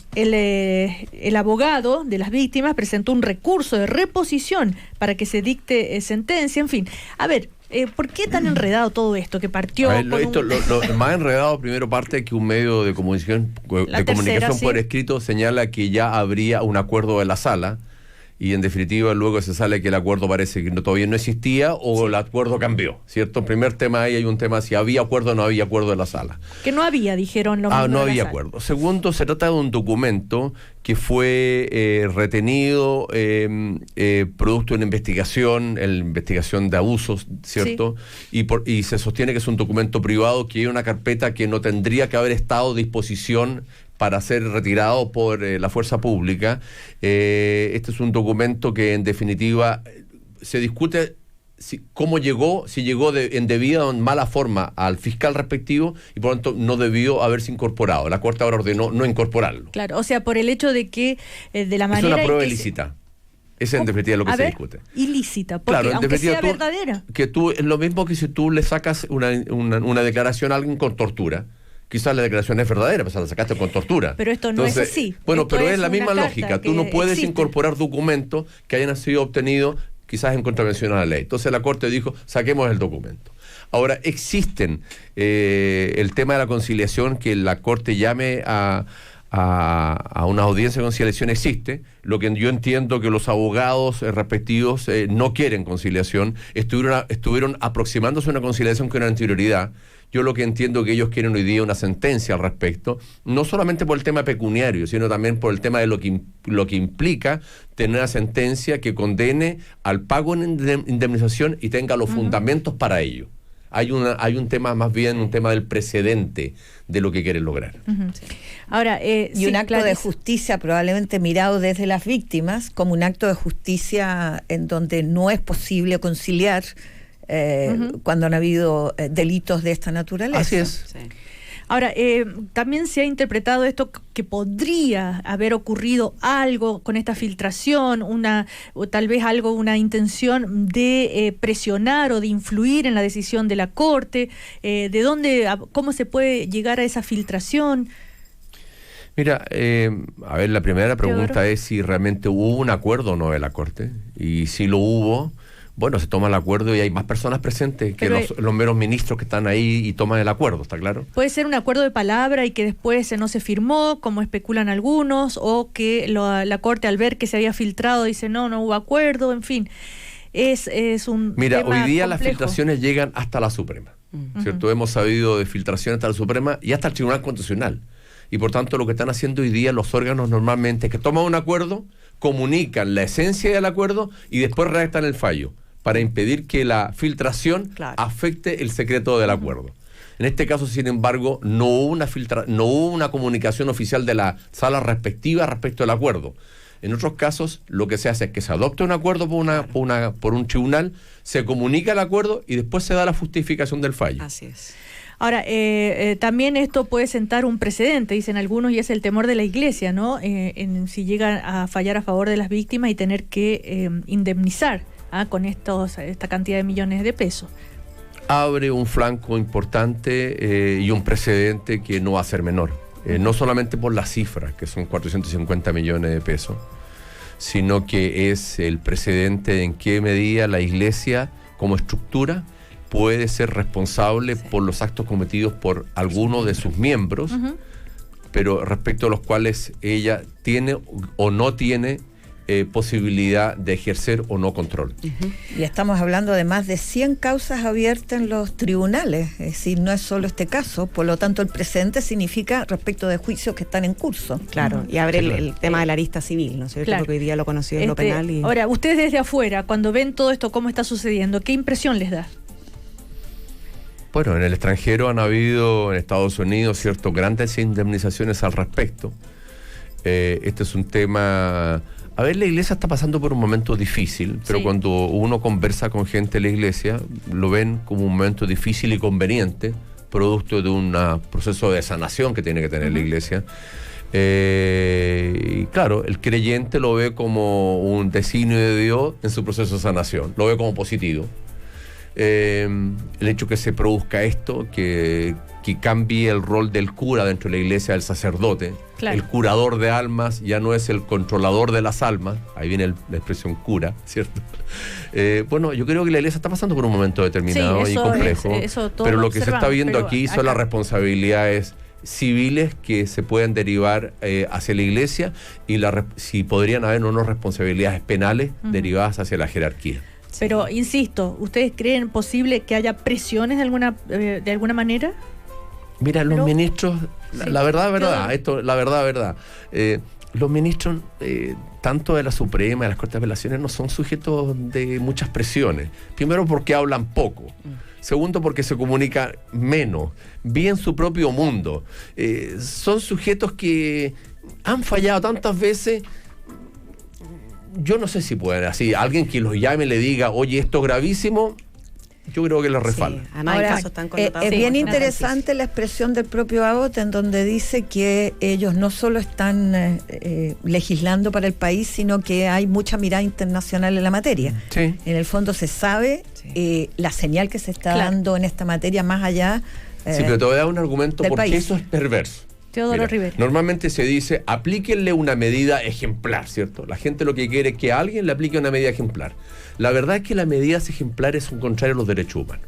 abogado de las víctimas presentó un recurso de reposición para que se dicte sentencia, en fin. A ver, ¿por qué tan enredado todo esto que partió? Lo más enredado primero parte que un medio de comunicación por escrito señala que ya habría un acuerdo de la sala. Y en definitiva luego se sale que el acuerdo parece que todavía no existía o el acuerdo cambió, ¿cierto? El primer tema ahí hay un tema si había acuerdo o no había acuerdo de la sala. Que no había, dijeron los no había acuerdo. Segundo, se trata de un documento que fue retenido producto de una investigación de abusos, ¿cierto? Sí. Y se sostiene que es un documento privado, que hay una carpeta que no tendría que haber estado a disposición para ser retirado por la fuerza pública. Este es un documento que en definitiva se discute cómo llegó, si llegó en debida o en mala forma al fiscal respectivo y por lo tanto no debió haberse incorporado. La Corte ahora ordenó no incorporarlo. Claro, o sea, por el hecho de que de la manera... Es una prueba ilícita. Esa es en definitiva lo que se discute. Ilícita, porque aunque sea verdadera. Que es lo mismo que si tú le sacas una declaración a alguien con tortura. Quizás la declaración es verdadera, pues la sacaste con tortura. Pero esto no es así. Bueno, pero es la misma lógica. Tú no puedes incorporar documentos que hayan sido obtenidos quizás en contravención a la ley. Entonces la Corte dijo, saquemos el documento. Ahora, existen el tema de la conciliación, que la Corte llame a una audiencia de conciliación existe. Lo que yo entiendo que los abogados respectivos no quieren conciliación, estuvieron aproximándose a una conciliación con anterioridad. Yo lo que entiendo que ellos quieren hoy día una sentencia al respecto, no solamente por el tema pecuniario, sino también por el tema de lo que implica tener una sentencia que condene al pago de indemnización y tenga los fundamentos para ello. Hay un tema, más bien un tema del precedente de lo que quieren lograr. Sí. Ahora, y un acto de justicia probablemente mirado desde las víctimas como un acto de justicia en donde no es posible conciliar cuando han habido delitos de esta naturaleza. Así es. Sí. Ahora, también se ha interpretado esto que podría haber ocurrido algo con esta filtración, o tal vez una intención de presionar o de influir en la decisión de la Corte. ¿Cómo se puede llegar a esa filtración? Mira, a ver, la primera pregunta es si realmente hubo un acuerdo o no de la Corte. Y si lo hubo, bueno, se toma el acuerdo y hay más personas presentes que los meros ministros que están ahí y toman el acuerdo, ¿está claro? Puede ser un acuerdo de palabra y que después no se firmó, como especulan algunos, o que la Corte, al ver que se había filtrado, dice no hubo acuerdo, en fin. Es un Mira, tema hoy día complejo. Las filtraciones llegan hasta la Suprema, ¿cierto? Hemos sabido de filtraciones hasta la Suprema y hasta el Tribunal Constitucional. Y por tanto lo que están haciendo hoy día los órganos normalmente es que toman un acuerdo, comunican la esencia del acuerdo y después redactan el fallo, para impedir que la filtración afecte el secreto del acuerdo. En este caso, sin embargo, no hubo una comunicación oficial de la sala respectiva respecto al acuerdo. En otros casos, lo que se hace es que se adopta un acuerdo por un tribunal, se comunica el acuerdo y después se da la justificación del fallo. Así es. Ahora, también esto puede sentar un precedente, dicen algunos, y es el temor de la Iglesia, ¿no? Si llega a fallar a favor de las víctimas y tener que indemnizar con esta cantidad de millones de pesos. Abre un flanco importante y un precedente que no va a ser menor. No solamente por las cifras, que son 450 millones de pesos, sino que es el precedente de en qué medida la Iglesia, como estructura, puede ser responsable por los actos cometidos por alguno de sus miembros, pero respecto a los cuales ella tiene o no tiene posibilidad de ejercer o no control. Y estamos hablando de más de 100 causas abiertas en los tribunales, es decir, no es solo este caso, por lo tanto el precedente significa respecto de juicios que están en curso. Claro, y abre el tema de la arista civil, ¿no es cierto? Claro. Porque hoy día lo conocido en lo penal. Ahora, ustedes desde afuera, cuando ven todo esto, cómo está sucediendo, ¿qué impresión les da? Bueno, en el extranjero han habido, en Estados Unidos, grandes indemnizaciones al respecto. Este es un tema... A ver, la Iglesia está pasando por un momento difícil, pero cuando uno conversa con gente de la Iglesia, lo ven como un momento difícil y conveniente, producto de un proceso de sanación que tiene que tener la Iglesia. Y claro, el creyente lo ve como un designio de Dios en su proceso de sanación, lo ve como positivo. El hecho que se produzca esto, que cambie el rol del cura dentro de la Iglesia, del sacerdote. Claro. El curador de almas ya no es el controlador de las almas, ahí viene la expresión cura, ¿cierto? Bueno, yo creo que la Iglesia está pasando por un momento determinado y complejo, pero lo que se está viendo aquí son las responsabilidades civiles que se pueden derivar hacia la Iglesia y si podrían haber o no responsabilidades penales derivadas hacia la jerarquía. Pero, insisto, ¿ustedes creen posible que haya presiones de alguna manera? Mira, los ministros, la verdad, los ministros, tanto de la Suprema, de las Cortes de Apelaciones, no son sujetos de muchas presiones. Primero, porque hablan poco. Segundo, porque se comunican menos, viven su propio mundo. Son sujetos que han fallado tantas veces. Yo no sé si pueden, así, alguien que los llame y le diga, oye, esto es gravísimo, yo creo que les respalda. Ahora, es bien interesante la expresión del propio Abbott, en donde dice que ellos no solo están legislando para el país, sino que hay mucha mirada internacional en la materia. En el fondo se sabe la señal que se está dando en esta materia más allá. Sí, pero te voy a dar un argumento porque país. Eso es perverso. Teodoro Rivera. Normalmente se dice, aplíquenle una medida ejemplar, ¿cierto? La gente lo que quiere es que a alguien le aplique una medida ejemplar. La verdad es que las medidas ejemplares son contrarias a los derechos humanos.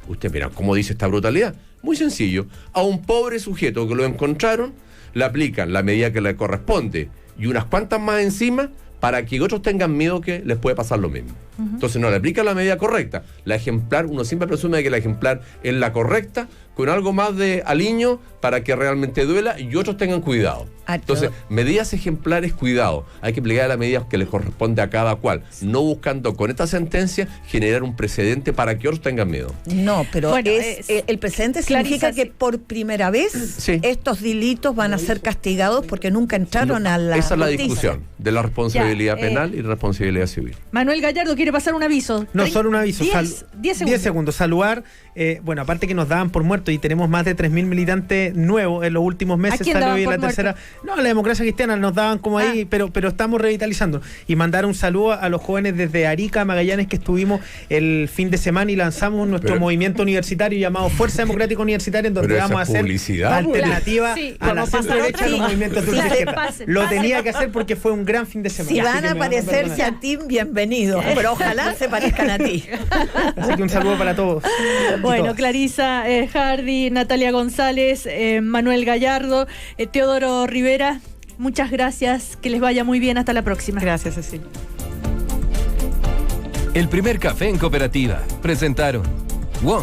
Usted mira, ¿cómo dice esta brutalidad? Muy sencillo. A un pobre sujeto que lo encontraron, le aplican la medida que le corresponde y unas cuantas más encima para que otros tengan miedo que les puede pasar lo mismo. Entonces no le aplican la medida correcta. La ejemplar, uno siempre presume que la ejemplar es la correcta, con algo más de aliño para que realmente duela y otros tengan cuidado. Entonces, medidas ejemplares, cuidado. Hay que aplicar las medidas que les corresponde a cada cual, no buscando con esta sentencia generar un precedente para que otros tengan miedo. No, pero el precedente significa que por primera vez estos delitos van a ser castigados porque nunca entraron a la Esa es la justicia. discusión de la responsabilidad penal y responsabilidad civil. Manuel Gallardo quiere pasar un aviso. No, solo un aviso. 10 segundos. Saludar, bueno, aparte que nos daban por muertos y tenemos más de 3.000 militantes nuevos en los últimos meses, salió hoy en la tercera. No, la Democracia Cristiana nos daban como ahí, pero estamos revitalizando. Y mandar un saludo a los jóvenes desde Arica, Magallanes, que estuvimos el fin de semana y lanzamos nuestro movimiento universitario llamado Fuerza Democrática Universitaria, en donde vamos a hacer alternativa a la centro derecha de los movimientos de izquierda. Lo tenía que hacer porque fue un gran fin de semana. Si van a parecerse a ti, bienvenidos, pero ojalá se parezcan a ti. Así que un saludo para todos. Bueno, Clarisa Hardy, Natalia González, Manuel Gallardo, Teodoro Rivera, muchas gracias, que les vaya muy bien, hasta la próxima. Gracias, Cecilia. El primer café en Cooperativa. Presentaron